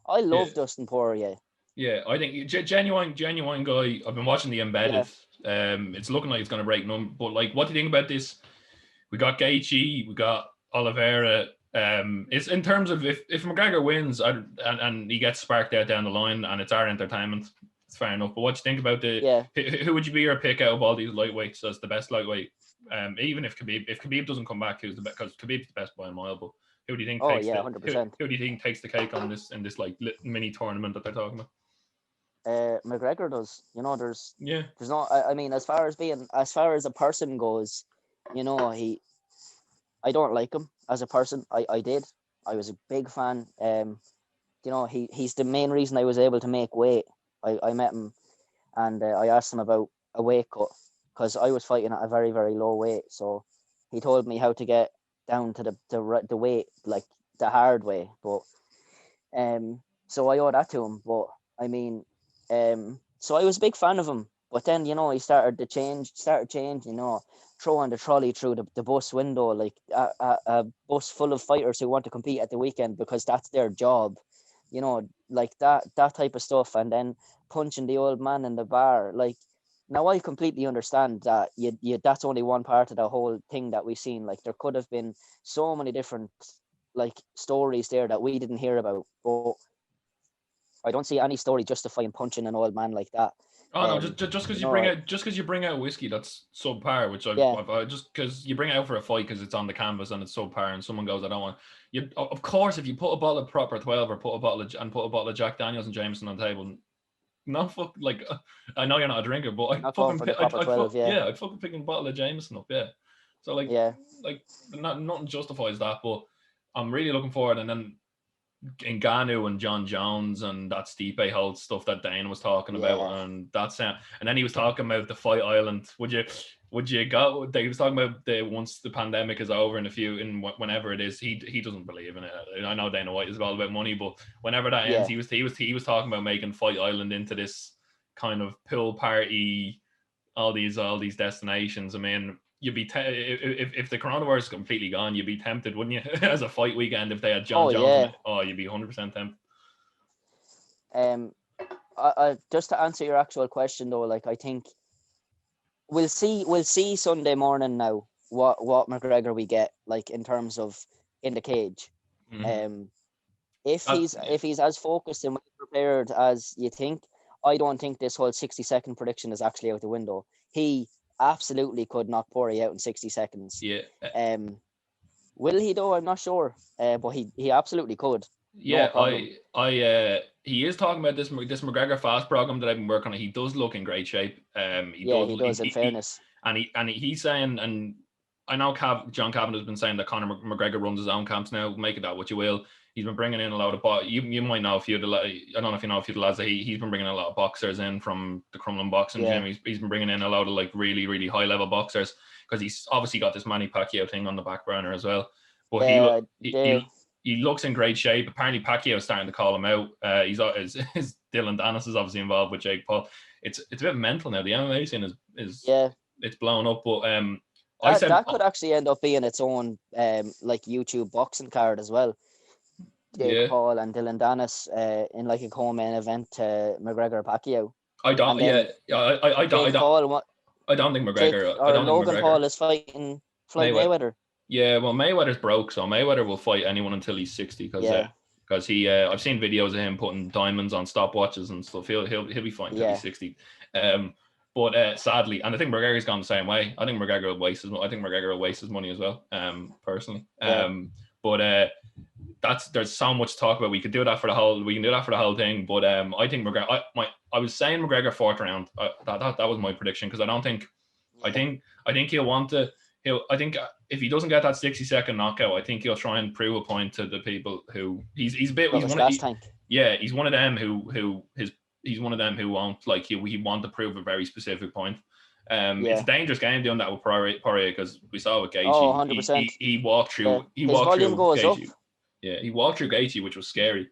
I love Dustin Poirier.
Yeah, I think genuine guy. I've been watching the Embedded. It's looking like it's going to break none. But like, what do you think about this? We got Gaethje, we got Oliveira. It's in terms of if McGregor wins and he gets sparked out down the line and it's our entertainment, it's fair enough. But what do you think about who would you be your pick out of all these lightweights as the best lightweight? Even if Khabib doesn't come back, who's the best? Because Khabib's the best by a mile. But who do you think?
100%.
Who do you think takes the cake on this in this like mini tournament that they're talking about?
McGregor does. There's no. I mean, as far as a person goes, I don't like him as a person. I did. I was a big fan. He's the main reason I was able to make weight. I met him, and I asked him about a weight cut because I was fighting at a very, very low weight. So he told me how to get down to the weight, like the hard way. But so I owe that to him. But I mean, so I was a big fan of him. But then he started changing, throwing the trolley through the bus window, like a bus full of fighters who want to compete at the weekend because that's their job, like that type of stuff, and then punching the old man in the bar. Like, now I completely understand that you that's only one part of the whole thing that we've seen. Like, there could have been so many different like stories there that we didn't hear about, but I don't see any story justifying punching an old man like that.
Oh no! Just because you bring out whiskey that's subpar, which I just because you bring it out for a fight because it's on the canvas and it's subpar, and someone goes, I don't want you. Of course, if you put a bottle of proper 12 or put a bottle of Jack Daniels and Jameson on the table, like I know you're not a drinker, but I'd fucking pick a bottle of Jameson up, yeah. So like nothing justifies that, but I'm really looking forward, and then Ngannou and John Jones and that Stipe Holtz stuff that Dane was talking about, and that's and then he was talking about the Fight Island. Would you go? They was talking about once the pandemic is over whenever it is. He doesn't believe in it. I know Dana White is all about money, but whenever that ends, he was talking about making Fight Island into this kind of pool party, all these destinations. I mean, you'd be if the coronavirus is completely gone, you'd be tempted, wouldn't you? As a fight weekend, if they had John Jones, you'd be 100% tempted.
I just to answer your actual question though, like, I think we'll see Sunday morning now what McGregor we get, like, in terms of in the cage. Mm-hmm. If he's as focused and prepared as you think, I don't think this whole 60-second prediction is actually out the window. He absolutely could knock Poirier out in 60 seconds.
Yeah.
Will he though? I'm not sure. But he absolutely could.
Yeah, no, he is talking about this McGregor fast program that I've been working on. He does look in great shape. He does. In fairness, he's saying, and I know John Cavan has been saying that Conor McGregor runs his own camps now. Make of that what you will. He's been bringing in a lot of you might know a few of the I don't know if you know a few of the lads that he's been bringing a lot of boxers in from the Crumlin boxing gym. He's been bringing in a lot of like really, really high level boxers because he's obviously got this Manny Pacquiao thing on the back burner as well. But he looks in great shape. Apparently Pacquiao's starting to call him out. His Dylan Dennis is obviously involved with Jake Paul. It's a bit mental now. The MMA scene is it's blown up. But
that could actually end up being its own like YouTube boxing card as well. Jake Paul and Dylan Dennis in like a co-main event to McGregor Pacquiao.
I don't think McGregor.
Logan Paul is fighting Floyd Mayweather.
Yeah, well, Mayweather's broke, so Mayweather will fight anyone until he's 60 because he I've seen videos of him putting diamonds on stopwatches and stuff. He'll be fighting until he's 60. But sadly, and I think McGregor's gone the same way. I think McGregor will waste his money as well. Personally. But there's so much to talk about. We can do that for the whole thing. But I think McGregor. I was saying McGregor fourth round. That was my prediction because I don't think I think he'll want to. I think if he doesn't get that 60-second knockout, I think he'll try and prove a point to the people who he's a bit. He's one of them he's one of them who won't like he want to prove a very specific point. It's a dangerous game doing that with Poirier because we saw with Gaethje.
Oh, 100%.
He walked through.
His volume goes
Gaethje.
up.
Yeah, he walked through Gaethje, which was scary.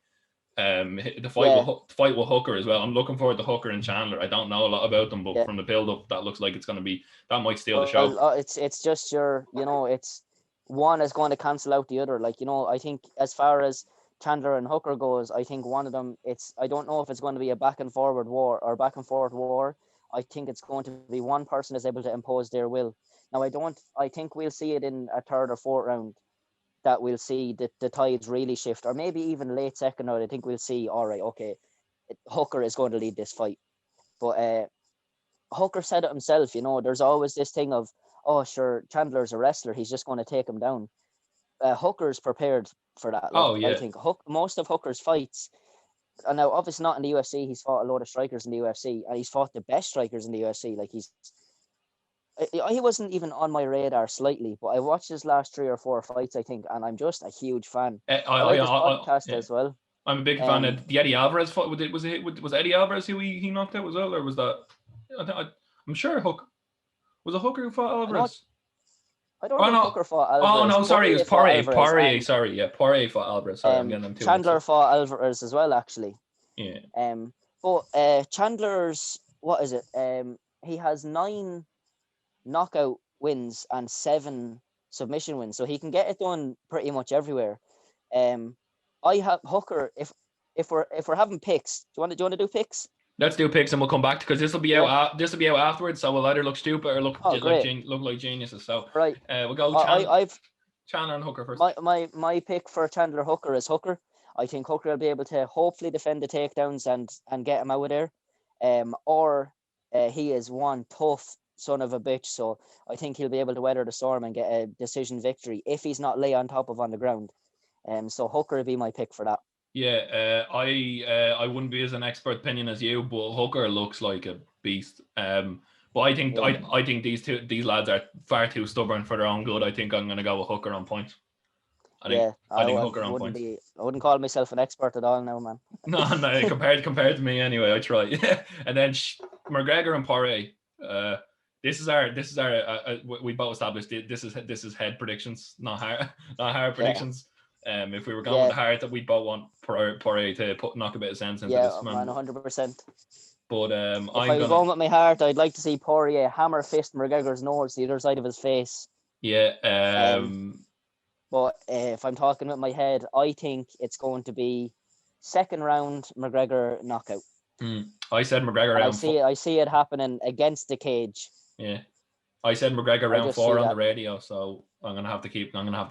The fight with Hooker as well. I'm looking forward to Hooker and Chandler. I don't know a lot about them, but from the build up, that looks like it's going to be that might steal the show.
It's just it's one is going to cancel out the other. Like I think as far as Chandler and Hooker goes, I think one of them. I don't know if it's going to be a back and forth war. I think it's going to be one person is able to impose their will. Now I think we'll see it in a third or fourth round. That we'll see the tides really shift, or maybe even late second round. I think we'll see, all right, okay, Hooker is going to lead this fight. But Hooker said it himself, there's always this thing of, oh, sure, Chandler's a wrestler. He's just going to take him down. Hooker's prepared for that. I think most of Hooker's fights, and now obviously not in the UFC, he's fought a lot of strikers in the UFC, and he's fought the best strikers in the UFC. Like he wasn't even on my radar slightly, but I watched his last 3 or 4 fights, I think, and I'm just a huge fan. I like his podcast as well.
I'm a big fan of the Eddie Alvarez fight. Was Eddie Alvarez who he knocked out as well, or was that? I'm sure Hooker was a Hooker who fought Alvarez.
I don't know. Hooker fought Alvarez.
Oh no, sorry, it was Poirier. Poirier fought Alvarez. Sorry, I'm getting them too.
Chandler fought Alvarez as well, actually.
Yeah.
But Chandler's what is it? He has 9 knockout wins and 7 submission wins, so he can get it done pretty much everywhere. I have Hooker. If we're having picks, do you want to do picks?
Let's do picks and we'll come back because this will be out. This will be out afterwards, so we'll either look stupid or look like geniuses. So
right,
we'll go. Chandler and Hooker first.
My pick for Chandler Hooker is Hooker. I think Hooker will be able to hopefully defend the takedowns and get him out of there. Or he is one tough son of a bitch, so I think he'll be able to weather the storm and get a decision victory if he's not lay on top of on the ground. So Hooker will be my pick for that.
Yeah, I wouldn't be as an expert opinion as you, but Hooker looks like a beast. But I think I think these lads are far too stubborn for their own good. I think I'm going to go with Hooker on point. I think Hooker on point.
I wouldn't call myself an expert at all now, man.
no, compared to me anyway. I try. And then McGregor and Poirier. This is our. We both established this is head predictions, not hard predictions. If we were going with the heart, that we both want Poirier to knock a bit of sense into this man. 100%. But if I was
going with my heart, I'd like to see Poirier hammer fist McGregor's nose to the other side of his face.
Yeah.
But if I'm talking with my head, I think it's going to be second round McGregor knockout.
I said McGregor round 4.
I see it happening against the cage.
Yeah. I said McGregor round 4 on the radio, so I'm gonna have to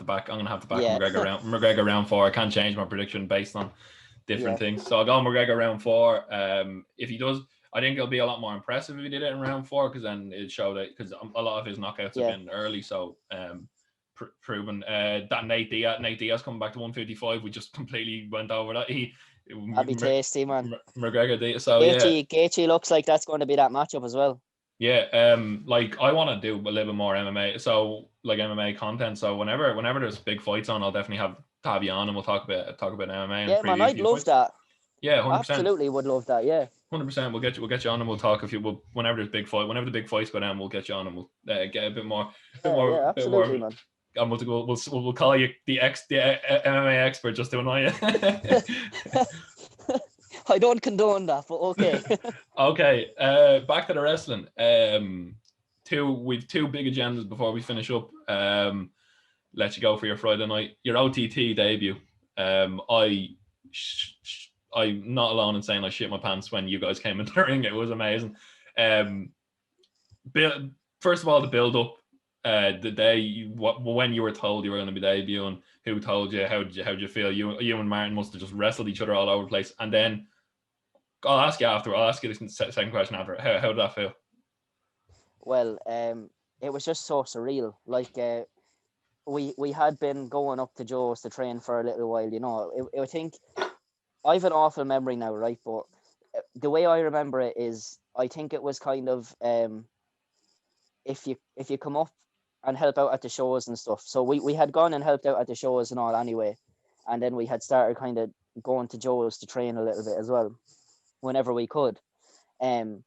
back McGregor round 4. I can't change my prediction based on different things. So I'll go McGregor round 4. If he does, I think it'll be a lot more impressive if he did it in round 4, because then it showed that because a lot of his knockouts have been early. So proven that Nate Diaz coming back to 155, we just completely went over that.
That'd be tasty, man.
McGregor Diaz. So
Gaethje looks like that's going to be that matchup as well.
Yeah, like I want to do a little bit more MMA, so like MMA content. So whenever there's big fights on, I'll definitely have you on and we'll talk about MMA.
Yeah, man, I'd love that.
Yeah, 100%.
Absolutely would love that. Yeah,
100%. We'll get you on and we'll talk whenever there's whenever the big fights go down, we'll get you on and we'll get a bit more.
Absolutely, man.
And we'll call you the MMA expert just to annoy you.
I don't condone that, but okay.
Okay, back to the wrestling. We've 2 big agendas before we finish up. Let you go for your Friday night, your OTT debut. I'm not alone in saying I shit my pants when you guys came into the ring. It was amazing. First of all, the build up, the day when you were told you were going to be debuting, who told you? How did you feel? You and Martin must have just wrestled each other all over the place. And then I'll ask you after. I'll ask you the second question after. How did that feel?
Well, it was just so surreal. Like we had been going up to Joe's to train for a little while. I think I have an awful memory now, right? But the way I remember it is, I think it was kind of if you come up and help out at the shows and stuff. So we had gone and helped out at the shows and all anyway, and then we had started kind of going to Joe's to train a little bit as well, whenever we could. Um,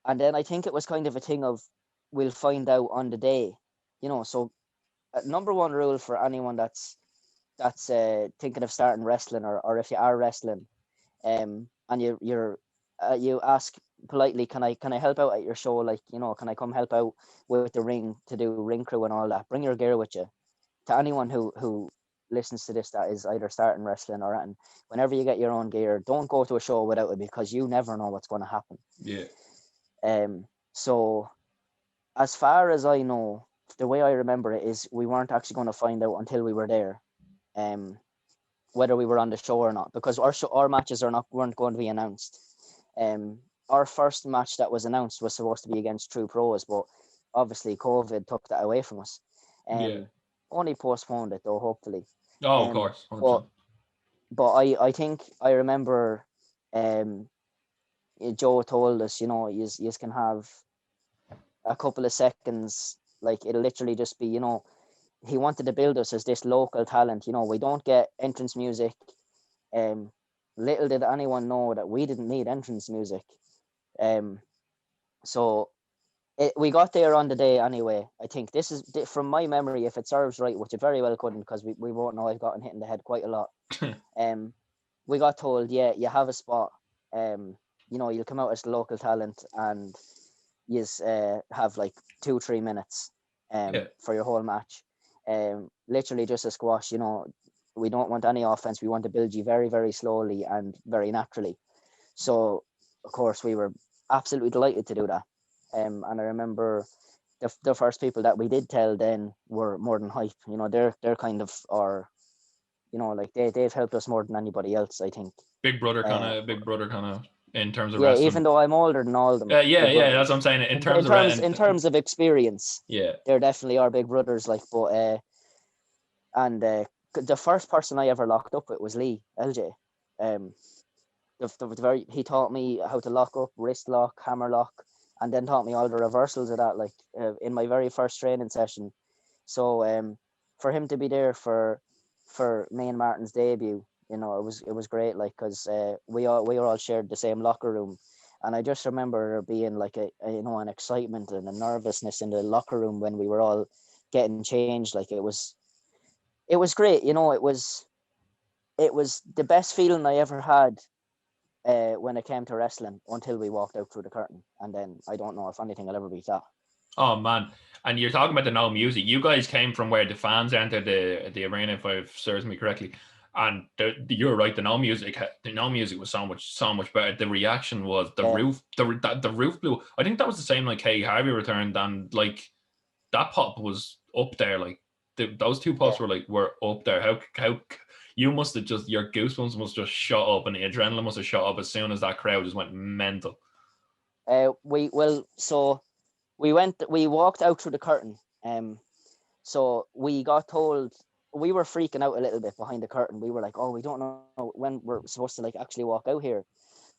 and then I think it was kind of a thing of we'll find out on the day, So number one rule for anyone that's thinking of starting wrestling, or if you are wrestling, and you ask politely, can I help out at your show? Like, can I come help out with the ring to do ring crew and all that? Bring your gear with you. To anyone who listens to this that is either starting wrestling or anything, whenever you get your own gear, don't go to a show without it, because you never know what's going to happen.
Yeah.
So as far as I know, the way I remember it is we weren't actually going to find out until we were there, whether we were on the show or not, because our matches weren't going to be announced. Our first match that was announced was supposed to be against True Pros, but obviously COVID took that away from us.
Yeah.
Only postponed it though, hopefully.
Oh, of course. 100%.
But I think I remember Joe told us, you can have a couple of seconds, like it'll literally just be, he wanted to build us as this local talent. We don't get entrance music. Little did anyone know that we didn't need entrance music. So we got there on the day anyway. I think this is, from my memory, if it serves right, which it very well couldn't, because we won't know, I've gotten hit in the head quite a lot. We got told, yeah, you have a spot. You'll come out as the local talent, and you have like 2-3 minutes for your whole match. Literally just a squash. We don't want any offense. We want to build you very, very slowly and very naturally. So of course we were absolutely delighted to do that. And I remember the first people that we did tell then were more than hype. They're kind of our, like they've helped us more than anybody else, I think.
Big brother kind of in terms of
yeah,
wrestling.
even though I'm older than all of them.
Yeah, that's what I'm saying. In
terms of experience,
yeah,
they're definitely our big brothers. Like, but the first person I ever locked up with was Lee LJ. He taught me how to lock up, wrist lock, hammer lock, and then taught me all the reversals of that, like in my very first training session. So for him to be there for me and Martin's debut, it was great, like, because we all shared the same locker room, and I just remember there being like an excitement and a nervousness in the locker room when we were all getting changed. Like it was great. It was the best feeling I ever had when it came to wrestling, until we walked out through the curtain, and then I don't know if anything will ever beat that.
Oh man, and you're talking about the no music. You guys came from where the fans entered the arena, if I serves me correctly, and you're right. The no music was so much better. The reaction was the roof. The roof blew. I think that was the same like Hey Harvey returned, and like that pop was up there. Like those two pops were up there. How you must have just, your goosebumps must have just shot up, and the adrenaline must have shot up as soon as that crowd just went mental.
We walked out through the curtain. So we got told, we were freaking out a little bit behind the curtain. We were like, oh, we don't know when we're supposed to like actually walk out here.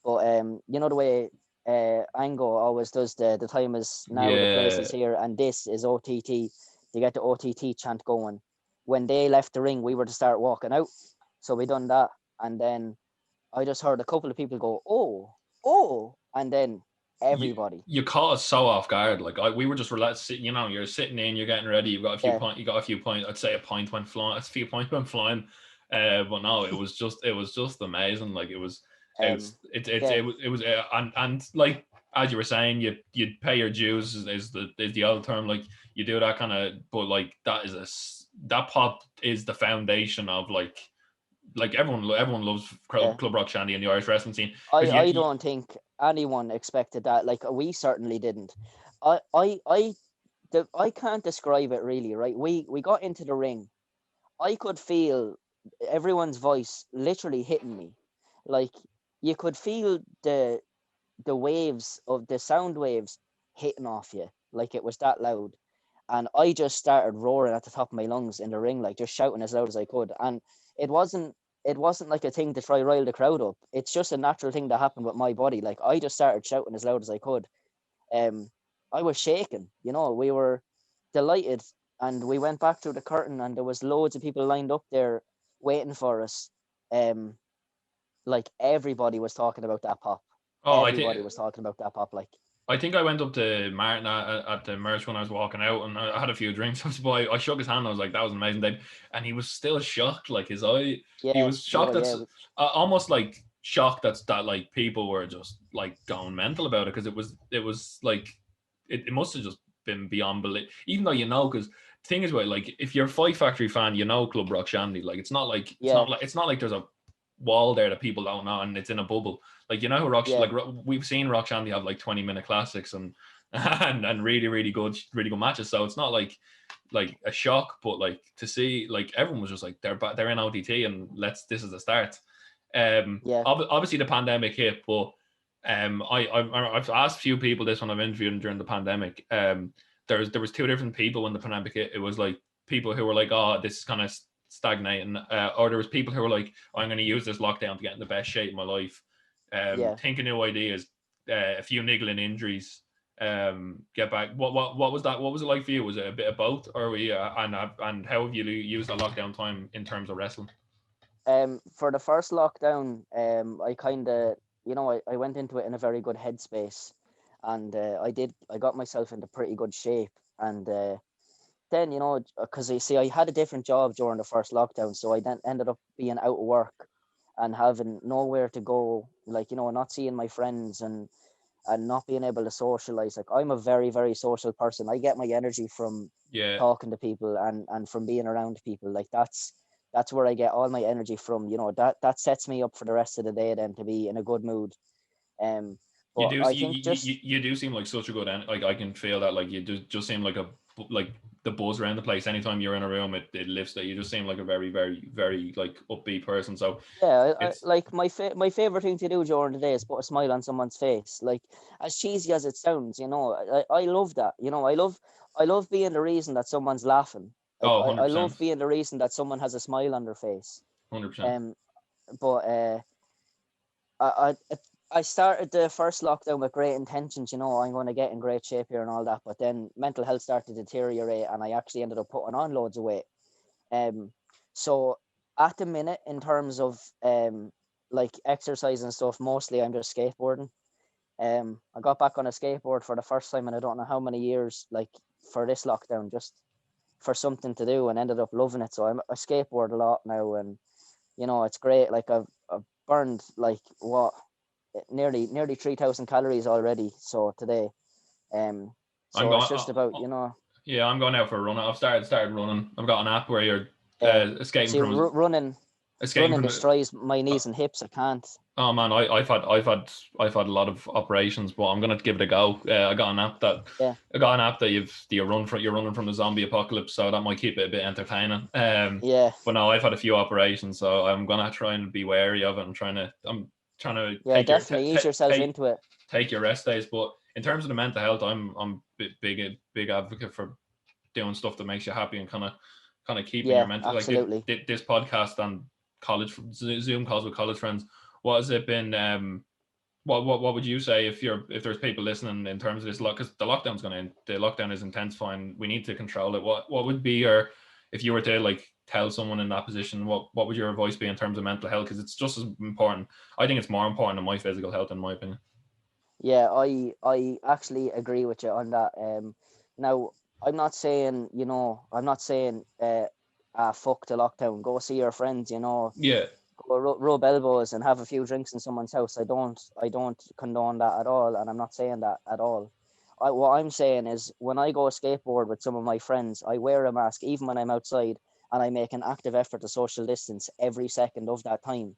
But the way Ango always does, the time is now, the place is here, and this is OTT. They get the OTT chant going. When they left the ring, we were to start walking out. So we done that, and then I just heard a couple of people go, oh, and then everybody.
You caught us so off guard. Like we were just relaxed. You're sitting in, you're getting ready. You've got a few points. You got a few points. I'd say a point went flying. A few points went flying. But no, it was just amazing. Like it was and like as you were saying, you pay your dues is the old term. Like you do that kind of, but like that pop is the foundation of like everyone loves Club Rock Shandy and the Irish wrestling scene.
I don't think anyone expected that. Like we certainly didn't. I can't describe it really, right? We got into the ring. I could feel everyone's voice literally hitting me. Like you could feel the waves of the sound waves hitting off you. Like it was that loud. And I just started roaring at the top of my lungs in the ring, like just shouting as loud as I could. And it wasn't like a thing to try rile the crowd up. It's just a natural thing that happened with my body. Like I just started shouting as loud as I could. I was shaking. You know, we were delighted, and we went back through the curtain, and there was loads of people lined up there waiting for us. Um, like everybody was talking about that pop.
Oh,
Everybody was talking about that pop. Like,
I think I went up to Martin at the merch when I was walking out, and I had a few drinks. But I shook his hand. I was like, "That was amazing, Dave," and he was still shocked. Like his eye, he
yeah,
was shocked.
no, yeah,
That's almost like shocked that like people were just like going mental about it, because it was like it must have just been beyond belief. Even though because the thing is, well, like if you're a Fight Factory fan, Club Rock Shandy. Like
yeah,
it's not like there's a wall there that people don't know, and it's in a bubble. Like how
yeah,
we've seen Rock Shandy have like 20-minute classics and and really really good matches. So it's not like a shock, but like to see like everyone was just like they're in OTT and this is the start.
yeah,
Obviously the pandemic hit, but I've asked a few people this when I've interviewed them during the pandemic. There was two different people when the pandemic hit. It was like people who were like, oh, this is kind of stagnating, or there was people who were like, oh, I'm going to use this lockdown to get in the best shape of my life,
yeah.
think of new ideas, a few niggling injuries, get back. What was that? What was it like for you? Was it a bit of both, or were you, and how have you used the lockdown time in terms of wrestling?
For the first lockdown, I kind of, I went into it in a very good headspace, and I got myself into pretty good shape, and then because you see, I had a different job during the first lockdown, so I then ended up being out of work and having nowhere to go, like not seeing my friends and not being able to socialize. Like, I'm a very, very social person. I get my energy from
Yeah.
talking to people and from being around people. Like, that's where I get all my energy from. That sets me up for the rest of the day then to be in a good mood. Um,
You
but
do
I
you,
think
you,
just,
you do seem like such a good like I can feel that, like you just seem like like the buzz around the place. Anytime you're in a room, it lifts that. You just seem like a very very very like upbeat person. So
yeah,
it's
like my favorite thing to do during the day is put a smile on someone's face. Like, as cheesy as it sounds, I love that. I love being the reason that someone's laughing. Like,
oh,
I
100%.
love being the reason that someone has a smile on their face.
100%.
Um, but I I started the first lockdown with great intentions. I'm going to get in great shape here and all that. But then mental health started to deteriorate, and I actually ended up putting on loads of weight. So at the minute, in terms of like exercise and stuff, mostly I'm just skateboarding. I got back on a skateboard for the first time in I don't know how many years, like for this lockdown, just for something to do, and ended up loving it. So I skateboard a lot now, and it's great. Like, I've burned like what, nearly 3,000 calories already. So today,
I'm
so
going.
it's just about
Yeah, I'm going out for a run. I've started running. I've got an app where you're
uh,
escaping
see,
from escaping
running
from.
destroys my
Uh,
knees and hips. I can't.
oh man, I've had a lot of operations, but I'm gonna give it a go.
Yeah,
I got an app that you're running from the zombie apocalypse, so that might keep it a bit entertaining.
yeah,
But no, I've had a few operations, so I'm gonna try and be wary of it. I'm trying to
yeah. Definitely ease yourself into it.
take your rest days. But in terms of the mental health, I'm big advocate for doing stuff that makes you happy and kind of keeping your
Yeah,
mental, like
absolutely.
this podcast and college Zoom calls with college friends. What has it been? What would you say if there's people listening in terms of this because the lockdown is intensifying. We need to control it. What would be your, if you were to like tell someone in that position, what would your advice be in terms of mental health? Because it's just as important. I think it's more important than my physical health, in my opinion.
Yeah, I actually agree with you on that. Now, I'm not saying fuck the lockdown. Go see your friends.
Yeah,
Go rub elbows and have a few drinks in someone's house. I don't condone that at all, and I'm not saying that at all. What I'm saying is, when I go skateboard with some of my friends, I wear a mask even when I'm outside, and I make an active effort to social distance every second of that time.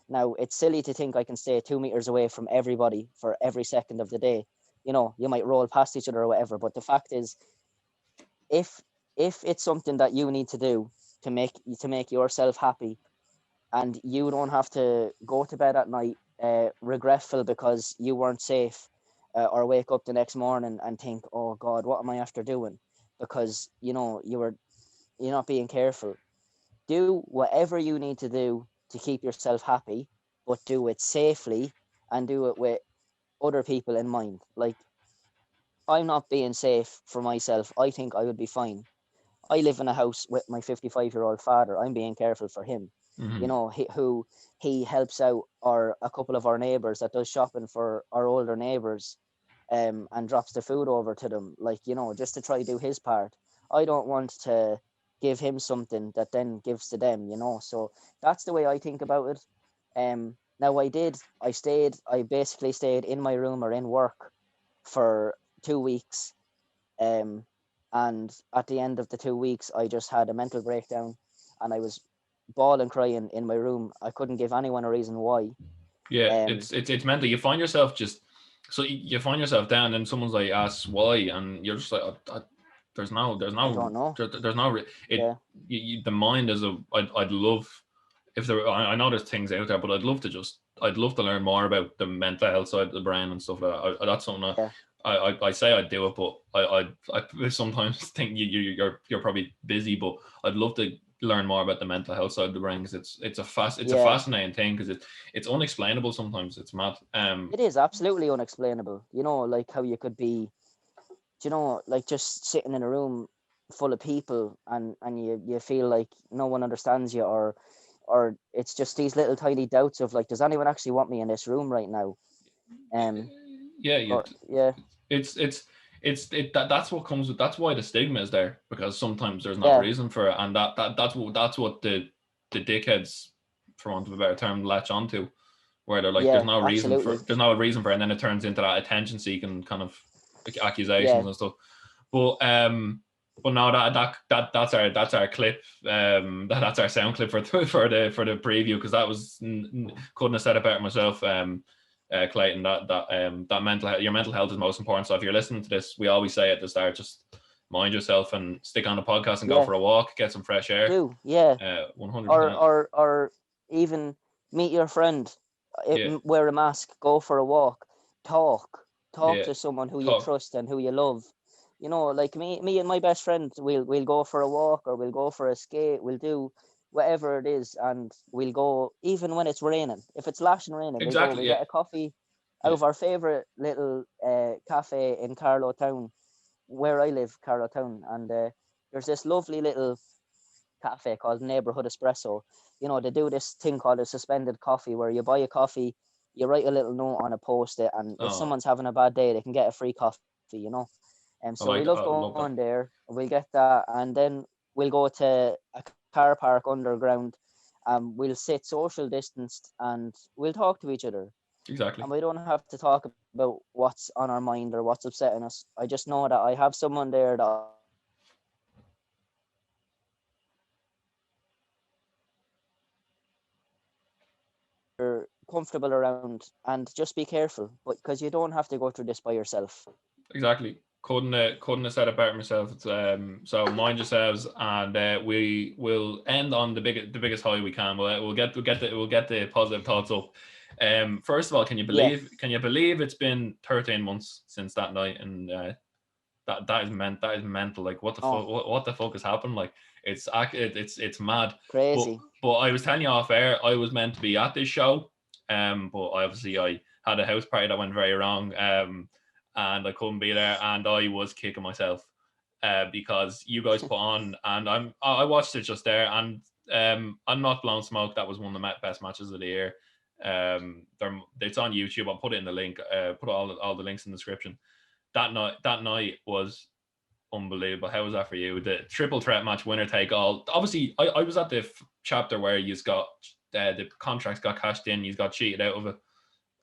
Now, it's silly to think I can stay 2 meters away from everybody for every second of the day. You might roll past each other or whatever, but the fact is, if if it's something that you need to do to make yourself happy, and you don't have to go to bed at night regretful because you weren't safe, or wake up the next morning and think, oh God, what am I after doing? Because you're not being careful. Do whatever you need to do to keep yourself happy, but do it safely and do it with other people in mind. Like, I'm not being safe for myself, I think I would be fine. I live in a house with my 55-year-old father. I'm being careful for him.
Mm-hmm.
Who he helps out a couple of our neighbors that does shopping for our older neighbors, and drops the food over to them, like, just to try to do his part. I don't want to give him something that then gives to them, So that's the way I think about it. Now I basically stayed in my room or in work for 2 weeks. Um, and at the end of the 2 weeks, I just had a mental breakdown, and I was bawling, crying in my room. I couldn't give anyone a reason why.
Yeah,
Um,
it's mental. You find yourself just so you find yourself down, and someone's like asks why, and you're just like, there's no,
I don't know.
there's no it.
Yeah,
The mind is a. I'd love if there. I know there's things out there, but I'd love to learn more about the mental health side of the brain and stuff like that. That's something that
yeah,
I say I'd do it, but I sometimes think you're probably busy, but I'd love to learn more about the mental health side of the brain because it's a
yeah.
fascinating thing because it's unexplainable sometimes. It's mad.
It is absolutely unexplainable. Like how you could be, like just sitting in a room full of people, and you feel like no one understands you, or it's just these little tiny doubts of like, does anyone actually want me in this room right now? Um,
Yeah,
but yeah,
it's it's that's what comes with that's why the stigma is there because sometimes there's no
yeah,
reason for it and that's what the dickheads, for want of a better term, latch onto, where they're like
yeah, absolutely,
there's no reason for it, and then it turns into that attention seeking kind of accusations
yeah,
and stuff. But no, that's our clip. That's our sound clip for for the preview because that was couldn't have said it better myself. Clayton, that mental health, your mental health is most important. So if you're listening to this, we always say at the start, just mind yourself and stick on the podcast and go
yeah,
for a walk, get some fresh air.
do, yeah,
100%.
or even meet your friend,
Yeah,
wear a mask, go for a walk, talk,
yeah.
to someone who you
Talk
trust and who you love. Like me and my best friend, we'll go for a walk, or we'll go for a skate, we'll do whatever it is, and we'll go even when it's raining. If it's lashing raining,
exactly.
we'll
Yeah,
get a coffee out
yeah,
of our favorite little cafe in Carlow Town, where I live, Carlow Town, and there's this lovely little cafe called Neighborhood Espresso. They do this thing called a suspended coffee, where you buy a coffee, you write a little note on a post-it, and if
oh,
someone's having a bad day, they can get a free coffee. And
I
so we
like
love
I love
going
that.
there. We'll get that, and then we'll go to a car park underground. We'll sit social distanced, and we'll talk to each other.
Exactly.
And we don't have to talk about what's on our mind or what's upsetting us. I just know that I have someone there that I can talk to, you're comfortable around, and just be careful, but because you don't have to go through this by yourself.
Exactly. Couldn't have said it better myself. It's so mind yourselves, and we will end on the biggest high we can. We'll get the positive thoughts up. First of all,
Yeah.
can you believe it's been 13 months since that night, and that is mental. Like what the
Oh,
fuck what the fuck has happened? Like it's mad. But
crazy.
I was telling you off air, I was meant to be at this show, but I had a house party that went very wrong, and I couldn't be there, and I was kicking myself, because you guys put on, and I watched it just there, and I'm not blowing smoke. That was one of the best matches of the year. It's on YouTube. I'll put it in the link. Put all the links in the description. That night was unbelievable. How was that for you? The triple threat match, winner take all. Obviously, I was at the chapter where you've got the contracts got cashed in, you've got cheated out of it,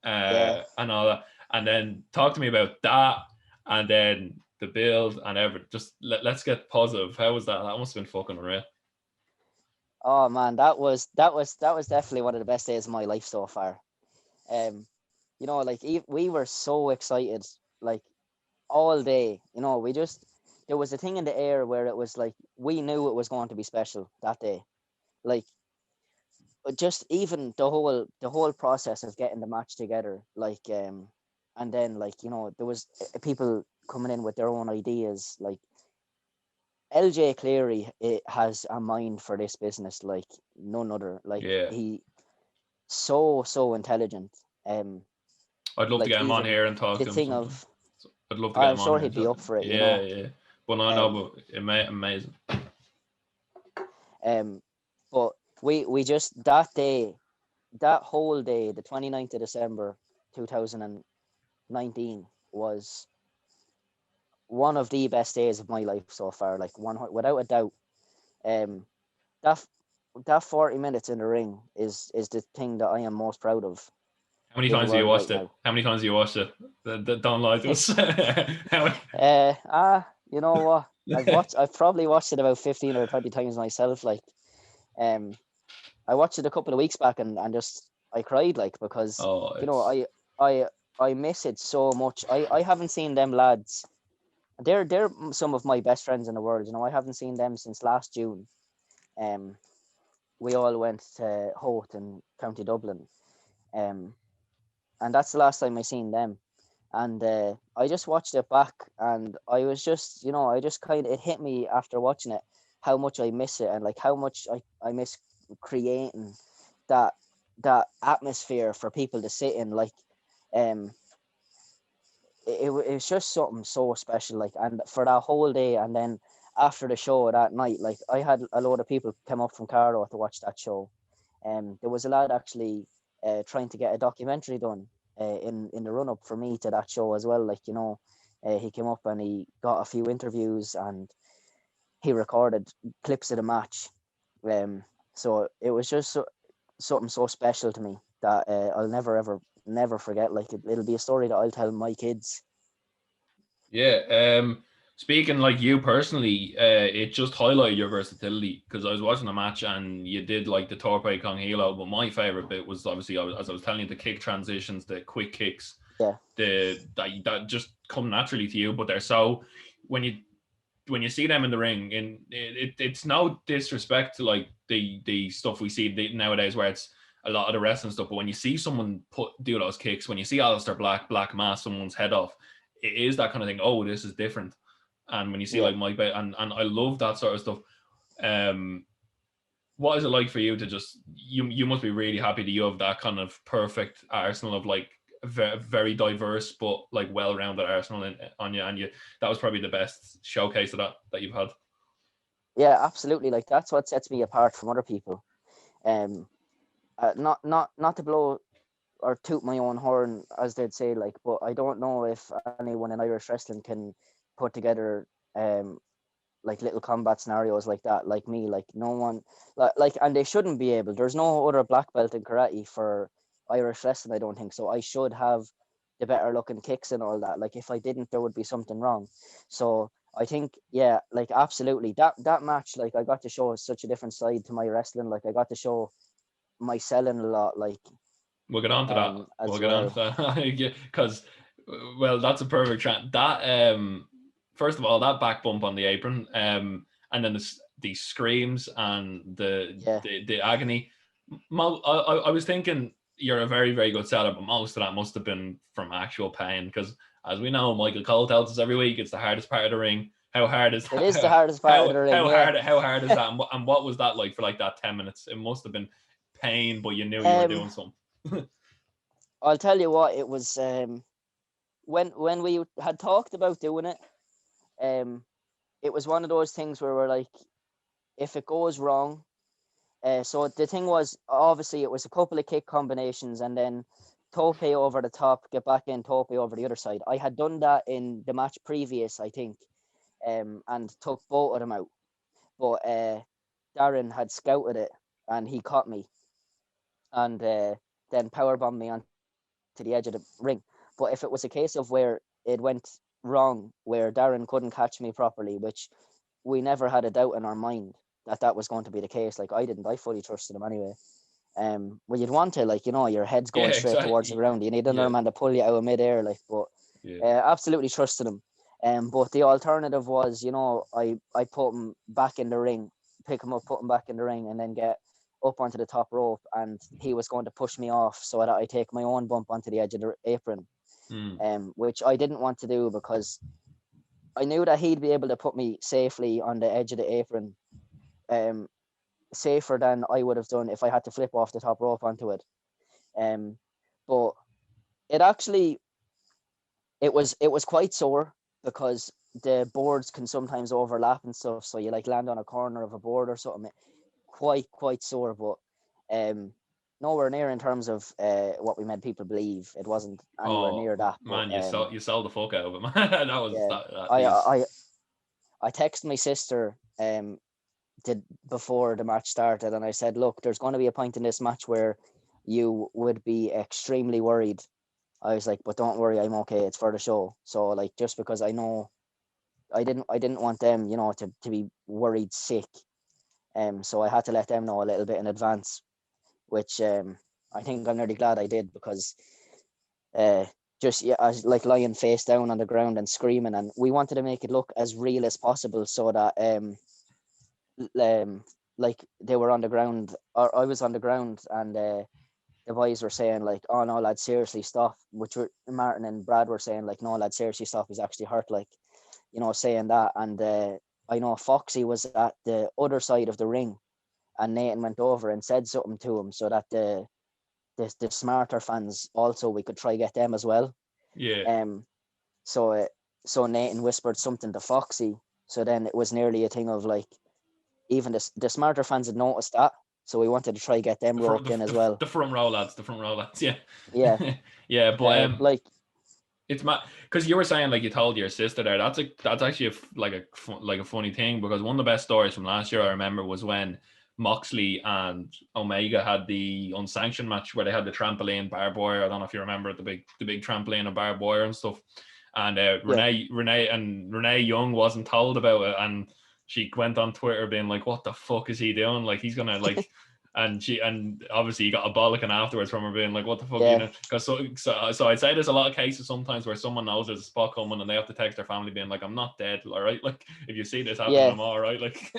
Yeah.
and all that. And then talk to me about that, and then the build and everything. Just let's get positive. How was that? That must have been fucking unreal.
Oh man, that was definitely one of the best days of my life so far. um like we were so excited, like all day. There was a thing in the air where it was like we knew it was going to be special that day. Like, just even the whole process of getting the match together, like, and then, like, there was people coming in with their own ideas. Like, LJ Cleary, it has a mind for this business like none other. Like,
Yeah,
he so intelligent.
I'd love to
Like,
get him on
even
here and talk
the
to him
thing
sometime.
of
I'd love to get
I'm
him on
sure
here.
he'd be up for it, you
Yeah,
know.
yeah. But no, no, but amazing.
But we just that day, that whole day, the 29th of December 2019 was one of the best days of my life so far, like one without a doubt. Um, that that 40 minutes in the ring is the thing that I am most proud of
How many
in the
times have you
world
watched
right
it?
now.
How many times have you watched it? Don't lie to us.
You know what? I've probably watched it about 15 or 20 times myself. Like, um, I watched it a couple of weeks back and just I cried like because
Oh,
you know
it's
I I miss it so much. I haven't seen them lads. They're some of my best friends in the world. You know, I haven't seen them since last June. Um, we all went to Howth in County Dublin. Um, and that's the last time I seen them. And I just watched it back, and I was just, you know, I just kind of it hit me after watching it how much I miss it, and like how much I miss creating that that atmosphere for people to sit in. Like, um, it was just something so special. Like, and for that whole day, and then after the show that night, like I had a load of people come up from Carlow to watch that show. There was a lad actually trying to get a documentary done in the run up for me to that show as well. Like, you know, he came up and he got a few interviews and he recorded clips of the match. So it was just something so special to me that I'll never ever never forget. Like it'll be a story that I'll tell my kids.
yeah. Speaking like you personally, it just highlighted your versatility because I was watching the match and you did like the Torpe Kong Hilo, but my favorite bit was obviously as I was telling you the kick transitions, the quick kicks,
Yeah,
that just come naturally to you, but they're so when you see them in the ring, and it's no disrespect to like the stuff we see nowadays where it's a lot of the wrestling stuff, but when you see someone do those kicks, when you see Alistair Black mask someone's head off, it is that kind of thing. Oh, this is different. And when you see
yeah.
like Mike and I love that sort of stuff. Um, what is it like for you to just you must be really happy that you have that kind of perfect arsenal of like very diverse but like well-rounded arsenal on you, and you that was probably the best showcase of that you've had.
Yeah, absolutely. Like that's what sets me apart from other people. Um, not to blow or toot my own horn, as they'd say, like, but I don't know if anyone in Irish wrestling can put together like little combat scenarios like that, like me. Like no one, like, and they shouldn't be able. There's no other black belt in karate for Irish wrestling, I don't think so. I should have the better looking kicks and all that. Like if I didn't, there would be something wrong. So I think, yeah, like absolutely that match, like I got to show such a different side to my wrestling. Like I got to show my selling a lot, like
We'll get on to that. We'll
as
get on to
well.
that because, well, that's a perfect trend. That first of all, that back bump on the apron, and then the screams and
Yeah,
the agony. I was thinking you're a very very good seller, but most of that must have been from actual pain because, as we know, Michael Cole tells us every week it's the hardest part of the ring. How hard is
it is the hardest part of the ring. Yeah.
how hard is that, and what was that like for like that 10 minutes? It must have been pain, but you knew you were
um
doing something.
I'll tell you what, it was when we had talked about doing it, um it was one of those things where we're like, if it goes wrong, so the thing was, obviously it was a couple of kick combinations and then tope over the top, get back in, tope over the other side. I had done that in the match previous, I think, and took both of them out. But Darren had scouted it and he caught me and then power bombed me onto the edge of the ring. But if it was a case of where it went wrong, where Darren couldn't catch me properly, which we never had a doubt in our mind that that was going to be the case. Like I didn't, I fully trusted him anyway. Well, you'd want to, like, you know, your head's
Yeah,
going straight towards the
exactly.
ground. You need another
Yeah,
man to pull you out of midair, like. But
yeah.
absolutely trusted him. But the alternative was, you know, I put him back in the ring, pick him up, put him back in the ring, and then get up onto the top rope, and he was going to push me off so that I take my own bump onto the edge of the apron,
Mm.
which I didn't want to do because I knew that he'd be able to put me safely on the edge of the apron, um, safer than I would have done if I had to flip off the top rope onto it. Um, but it actually it was quite sore because the boards can sometimes overlap and stuff. So you like land on a corner of a board or something. Quite sore, but nowhere near in terms of what we made people believe. It wasn't anywhere near that. But
Man, you sold the fuck out of it, man. That was
yeah,
that
I
is.
I texted my sister did before the match started, and I said, look, there's going to be a point in this match where you would be extremely worried. I was like, but don't worry, I'm okay. It's for the show. So like, just because I know I didn't want them, to be worried sick. So I had to let them know a little bit in advance, which I think I'm really glad I did, because just, yeah, I was like lying face down on the ground and screaming, and we wanted to make it look as real as possible, so that like they were on the ground, or I was on the ground, and the boys were saying like, oh no lad, seriously stop, which were Martin and Brad were saying like, no lad, seriously stop, he's actually hurt, like, saying that. And I know Foxy was at the other side of the ring, and Nathan went over and said something to him, so that the smarter fans also, we could try get them as well.
Yeah.
So so Nathan whispered something to Foxy, so then it was nearly a thing of like, even the smarter fans had noticed that, so we wanted to try get them roped in as well.
The front row lads, yeah.
Yeah.
Yeah, but
Like,
it's because you were saying like you told your sister there. That's actually a funny thing, because one of the best stories from last year I remember was when Moxley and Omega had the unsanctioned match where they had the trampoline, barbed wire. I don't know if you remember the big trampoline and barbed wire and stuff. And Renee Young wasn't told about it, and she went on Twitter being like, "What the fuck is he doing? Like, he's gonna like." And obviously he got a bollocking afterwards from her being like, "What the fuck?"
yeah.
Because so I'd say there's a lot of cases sometimes where someone knows there's a spot coming and they have to text their family being like, "I'm not dead, all right? Like, if you see this happening,
Yeah.
I'm all right." Like,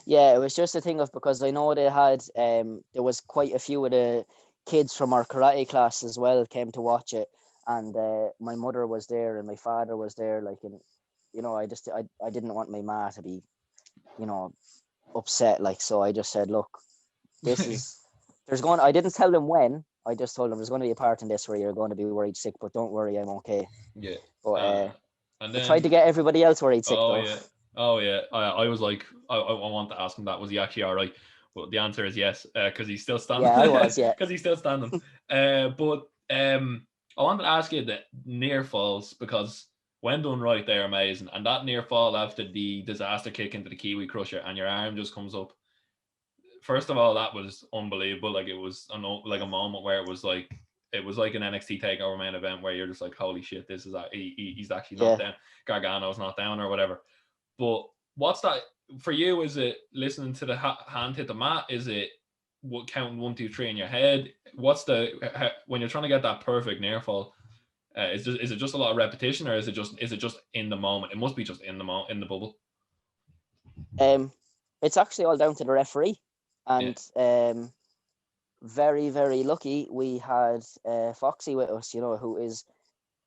Yeah, it was just a thing of, because I know they had there was quite a few of the kids from our karate class as well came to watch it, and my mother was there and my father was there, like, and I didn't want my ma to be upset, like, so I just said, look, this is I didn't tell them when, I just told them there's going to be a part in this where you're going to be worried sick, but don't worry, I'm okay.
yeah.
But
And
I tried to
then,
get everybody else worried sick though.
oh yeah, I was like, I want to ask him that, was he actually all right? Well, the answer is yes, because he's still standing.
Yeah, I was, yeah.
Because he's still standing. But I wanted to ask you the near falls, because when done right, they're amazing. And that near fall after the disaster kick into the Kiwi Crusher, and your arm just comes up. First of all, that was unbelievable. Like, it was a moment where it was like an NXT Takeover main event where you're just like, holy shit, this is he's actually not
Yeah.
down. Gargano's not down or whatever. But what's that for you? Is it listening to the hand hit the mat? Is it counting 1, 2, 3 in your head? What's when you're trying to get that perfect near fall? Is it just a lot of repetition, or is it just in the moment? It must be just in the bubble.
It's actually all down to the referee, and very, very lucky we had Foxy with us, who is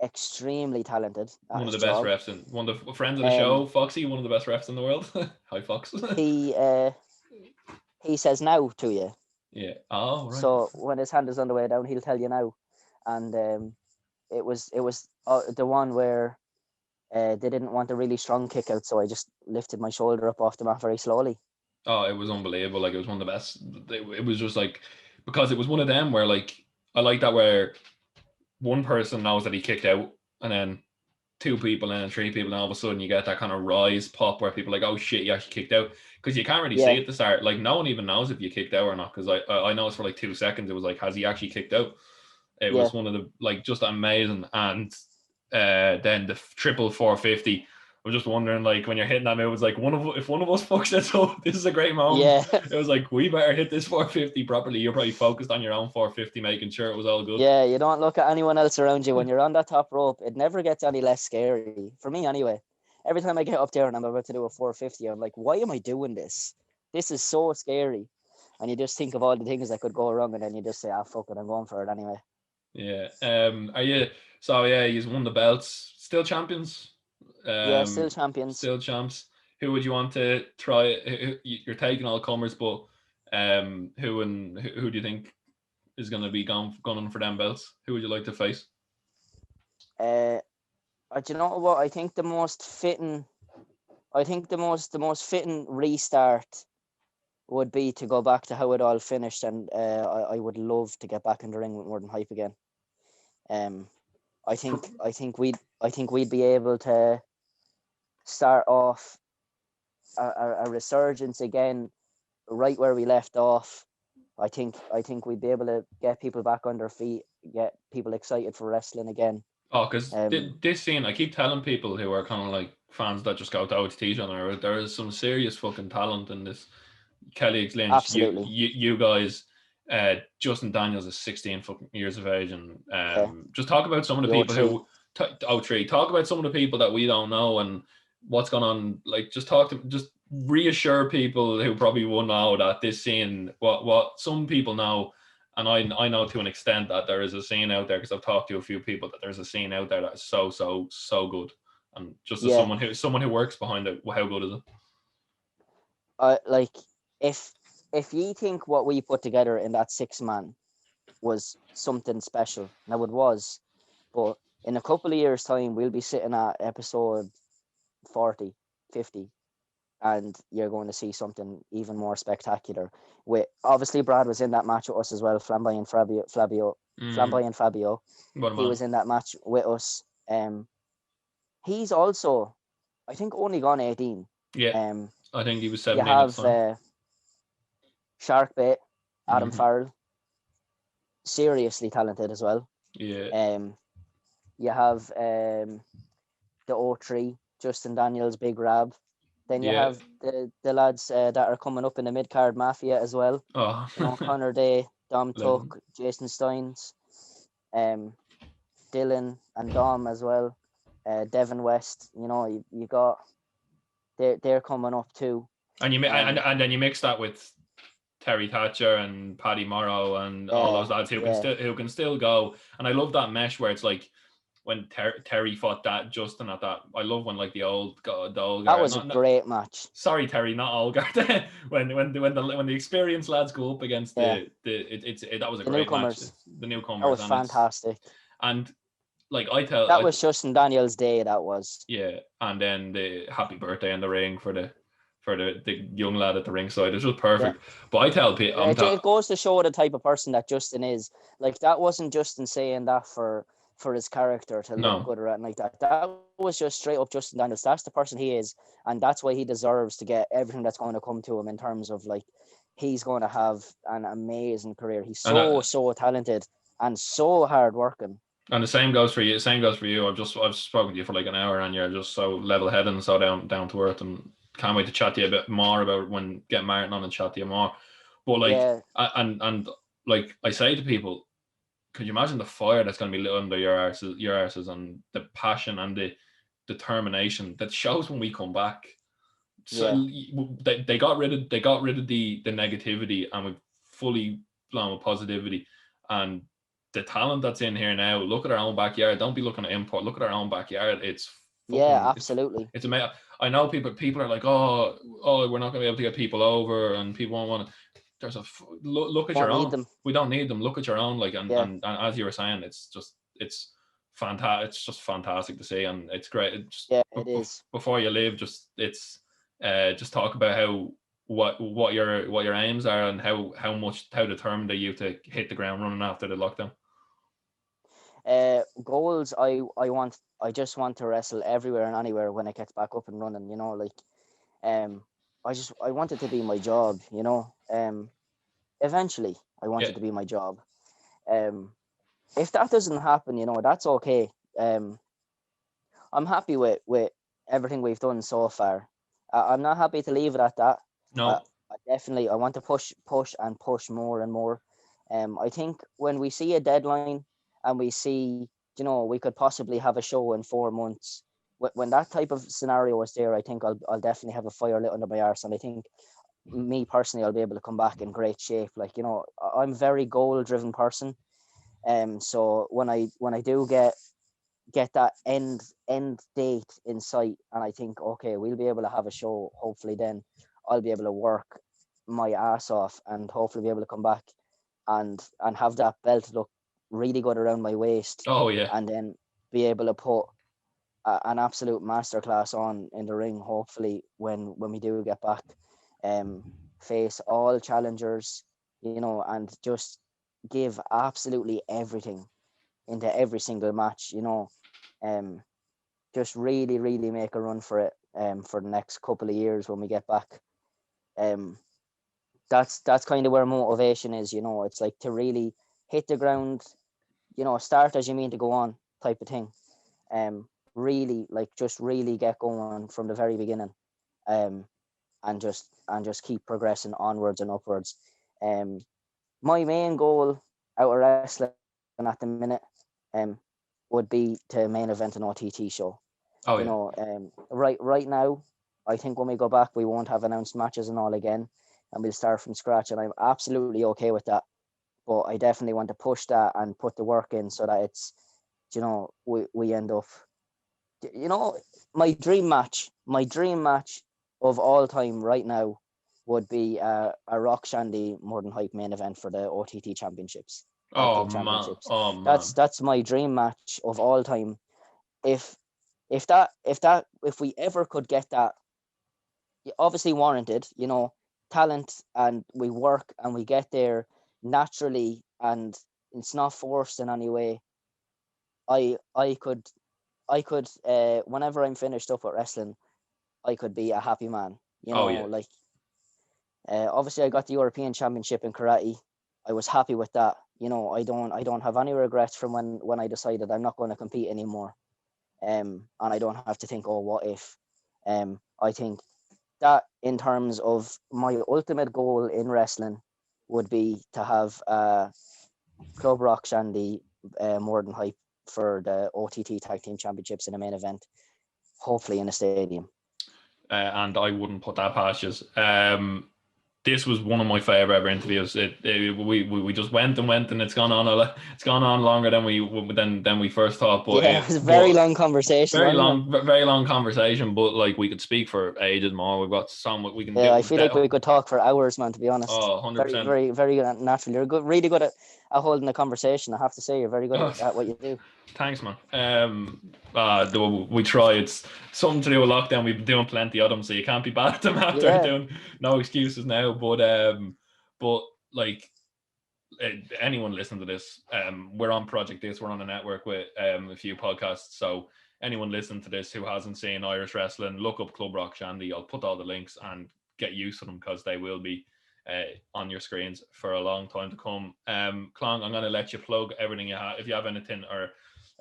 extremely talented at
One of
his
the best
job.
refs, and one of the friends of the show, Foxy, one of the best refs in the world. Hi, Fox.
He says now to you.
Yeah. Oh, right.
So when his hand is on the way down, he'll tell you now. And it was the one where they didn't want a really strong kick out, so I just lifted my shoulder up off the mat very slowly.
Oh, it was unbelievable. Like, it was one of the best. It was just like, because it was one of them where, like, I like that where one person knows that he kicked out, and then 2 people and then 3 people, and all of a sudden you get that kind of rise pop where people are like, oh shit, you actually kicked out, because you can't really see at the start. Like, no one even knows if you kicked out or not, because I noticed for like 2 seconds it was like, has he actually kicked out? It was one of the, like, just amazing. And then the triple 450. I was just wondering, like, when you're hitting that move, it was like, if one of us fucks this up, this is a great moment.
Yeah.
It was like, we better hit this 450 properly. You're probably focused on your own 450, making sure it was all good.
Yeah, you don't look at anyone else around you when you're on that top rope. It never gets any less scary, for me anyway. Every time I get up there and I'm about to do a 450, I'm like, why am I doing this? This is so scary. And you just think of all the things that could go wrong, and then you just say, fuck it, I'm going for it anyway.
Yeah. Are you? So yeah, he's won the belts. Still champions.
Yeah, still champions.
Still champs. Who would you want to try? You're taking all comers, but who do you think is going to be gunning for them belts? Who would you like to face?
Do you know what? I think the most fitting restart would be to go back to how it all finished, and I would love to get back in the ring with more than hype again. I think we'd be able to start off a resurgence again, right where we left off. I think we'd be able to get people back on their feet, get people excited for wrestling again.
Oh, because
Um,
this scene, I keep telling people who are kind of like fans that just go to OTT on there is some serious fucking talent in this. Kelly Lynch,
Absolutely.
you guys, Justin Daniels is 16 fucking years of age, and
Yeah.
just talk about some of the
The
people
03.
who, talk about some of the people that we don't know and what's going on. Like, just reassure people who probably won't know that this scene, what some people know, and I know to an extent that there is a scene out there because I've talked to a few people that there's a scene out there that is so good, and just as
Yeah.
someone who works behind it, how good is it?
Like if you think what we put together in that 6-man was something special, now it was, but in a couple of years' time, we'll be sitting at episode 40, 50, and you're going to see something even more spectacular. With obviously Brad was in that match with us as well, Flamboyant Fabio.
What a
He
man.
was in that match with us. He's also, I think, only gone 18.
Yeah, I think he was
You
17 at the
have
time.
Sharkbait, Adam
Mm-hmm.
Farrell, seriously talented as well.
Yeah.
You have the 03, Justin Daniels, Big Rab. Then you
Yeah.
have the lads that are coming up in the mid card Mafia as well.
Oh.
You know, Connor Day, Dom
Legend.
Tuck, Jason Steins, Dylan and Dom as well. Devin West. You know, you got they're coming up too.
And and then you mix that with Terry Thatcher and Paddy Morrow and all those lads who
yeah.
can still go. And I love that mesh where it's like when Terry fought that Justin at that. I love when like the old guard.
That was a great match.
Sorry, Terry, not old guard. when the experienced lads go up against that was a
the
great match.
newcomers.
The newcomers.
That was
and
fantastic.
And like
that was Justin Daniels' day. That was.
Yeah, and then the happy birthday in the ring for the young lad at the ringside. It was perfect. Yeah. But I tell people,
it goes to show the type of person that Justin is. Like, that wasn't Justin saying that for his character to look good or anything like that. That was just straight up Justin Daniels. That's the person he is, and that's why he deserves to get everything that's going to come to him in terms of, like, he's going to have an amazing career. He's so talented and so hard working.
And the same goes for you. I've spoken to you for like an hour, and you're just so level headed and so down to earth, and can't wait to chat to you a bit more about when get Martin on and chat to you more. But like, and like I say to people, could you imagine the fire that's going to be lit under your arses, and the passion and the determination that shows when we come back. So they got rid of the negativity, and we've fully blown with positivity, and the talent that's in here now. Look at our own backyard. Don't be looking at import. Look at our own backyard. It's fucking,
absolutely.
It's amazing. I know people are like, oh, we're not going to be able to get people over, and people won't want to. There's a look at your own. We don't need them. Look at your own. Like, and as you were saying, it's fantastic. It's just fantastic to see, and it's great.
It is.
Before you leave, just talk about how what your aims are, and how determined are you to hit the ground running after the lockdown.
Goals. I just want to wrestle everywhere and anywhere when it gets back up and running. You know, like, I want it to be my job. You know, eventually I want it to be my job. If that doesn't happen, you know, that's okay. I'm happy with everything we've done so far. I'm not happy to leave it at that.
No,
I want to push more and more. I think when we see a deadline and we see, you know, we could possibly have a show in 4 months. When that type of scenario is there, I think I'll definitely have a fire lit under my arse, and I think me personally, I'll be able to come back in great shape. Like, you know, I'm a very goal-driven person, so when I do get that end date in sight, and I think, okay, we'll be able to have a show. Hopefully, then I'll be able to work my ass off, and hopefully be able to come back and have that belt look really good around my waist.
Oh yeah.
And then be able to put an absolute masterclass on in the ring. Hopefully, when we do get back, face all challengers, and just give absolutely everything into every single match. Just really, really make a run for it. For the next couple of years when we get back. That's kind of where motivation is. It's like to really hit the ground. Start as you mean to go on type of thing. Really, like, just really get going from the very beginning, and just keep progressing onwards and upwards. My main goal out of wrestling at the minute would be to main event an OTT show.
Oh yeah.
Right now, I think when we go back, we won't have announced matches and all again, and we'll start from scratch. And I'm absolutely okay with that. But I definitely want to push that and put the work in so that it's, we end up, my dream match of all time right now would be a Rock Shandy More Than Hype main event for the OTT championships.
Oh
Club
man.
championships.
Oh man.
That's my dream match of all time. If we ever could get that, obviously warranted, talent, and we work and we get there naturally, and it's not forced in any way. I could whenever I'm finished up with wrestling, I could be a happy man.
Oh yeah.
Like, obviously I got the European Championship in karate. I was happy with that. I don't have any regrets from when I decided I'm not going to compete anymore. And I don't have to think, oh, what if? I think that in terms of my ultimate goal in wrestling would be to have Club Rock Shandy More Than Hype for the OTT Tag Team Championships in a main event, hopefully in a stadium.
And I wouldn't put that past you. This was one of my favorite ever interviews. We just went and it's gone on longer than we first thought. But
yeah, it was a very long conversation.
Very long conversation. But like, we could speak for ages more. We've got some we can.
Yeah, I feel like we could talk for hours, man. To be honest.
Oh, 100%.
Very, very, very good. Naturally, you're good. Really good at holding a conversation. I have to say, you're very good at what you do.
Thanks, man. We try. It's something to do with lockdown. We've been doing plenty of them, so you can't be bad at them after doing. No excuses now. But like, anyone listening to this, we're on Project Dits. We're on a network with a few podcasts. So anyone listening to this who hasn't seen Irish wrestling, look up Club Rock Shandy. I'll put all the links and get used to them because they will be on your screens for a long time to come. Clong, I'm going to let you plug everything you have. If you have anything or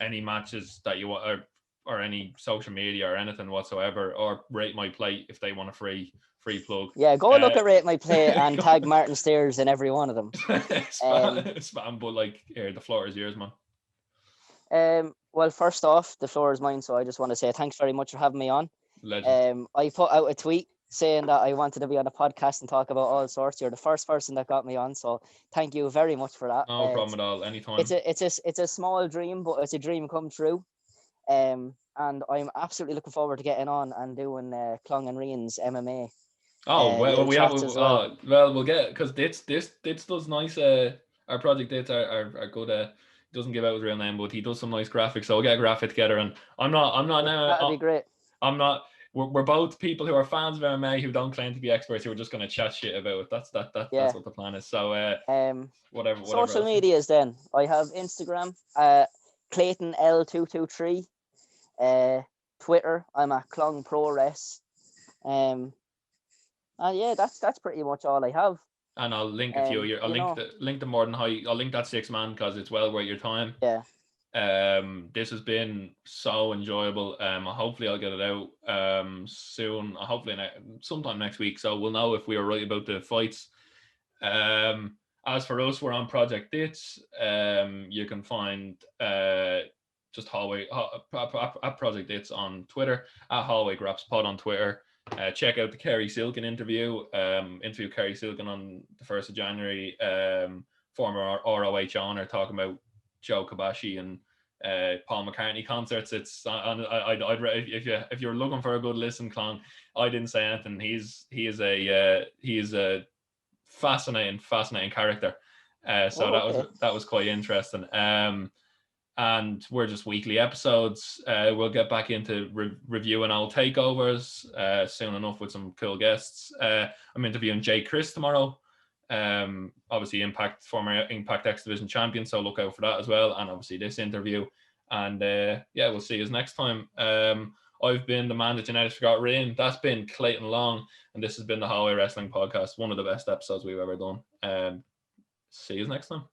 any matches that you want, or any social media or anything whatsoever, or Rate My Play if they want a free plug.
Yeah, go look at Rate My Play and tag Martin Steers in every one of them.
Spam, but like, here, the floor is yours, man.
Well, first off, the floor is mine, so I just want to say thanks very much for having me on.
Legend.
I put out a tweet saying that I wanted to be on a podcast and talk about all sorts. You're the first person that got me on, so thank you very much for that.
No problem at all. Anytime.
It's a small dream, but it's a dream come true. And I'm absolutely looking forward to getting on and doing Clong and Rian's MMA.
Oh, well, we'll get, because Dits does nice. Our Project Dits are good. He doesn't give out his real name, but he does some nice graphics. So we'll get a graphic together. And I'm not now.
That'd be great.
I'm not. We're both people who are fans of MMA who don't claim to be experts, who are just going to chat shit about it. That's what the plan is. So whatever.
Social medias then. I have Instagram, Clayton L223. Twitter, I'm at Clong ProRes. And yeah, that's pretty much all I have.
And I'll link a few. I'll link the More Than High. I'll link that 6-man because it's well worth your time.
Yeah.
This has been so enjoyable. Hopefully I'll get it out soon. Hopefully sometime next week. So we'll know if we were right about the fights. As for us, we're on Project Dits. You can find just Hallway at Project Dits on Twitter, at Hallway Graps Pod on Twitter. Check out the Kerry Silken interview. Interview Kerry Silken on the 1st of January. Former ROH owner, talking about Joe Kobashi and Paul McCartney concerts. It's if you're looking for a good listen, Clong, I didn't say anything. He is a fascinating character. That was quite interesting. and we're just weekly episodes. We'll get back into reviewing old takeovers soon enough with some cool guests. I'm interviewing Jay Chris tomorrow. Obviously former Impact X Division champion, so look out for that as well. And obviously this interview. And yeah, we'll see you next time. I've been the man that genetics forgot, Rian. That's been Clayton Long, and this has been the Hallway Wrestling Podcast, one of the best episodes we've ever done. See you next time.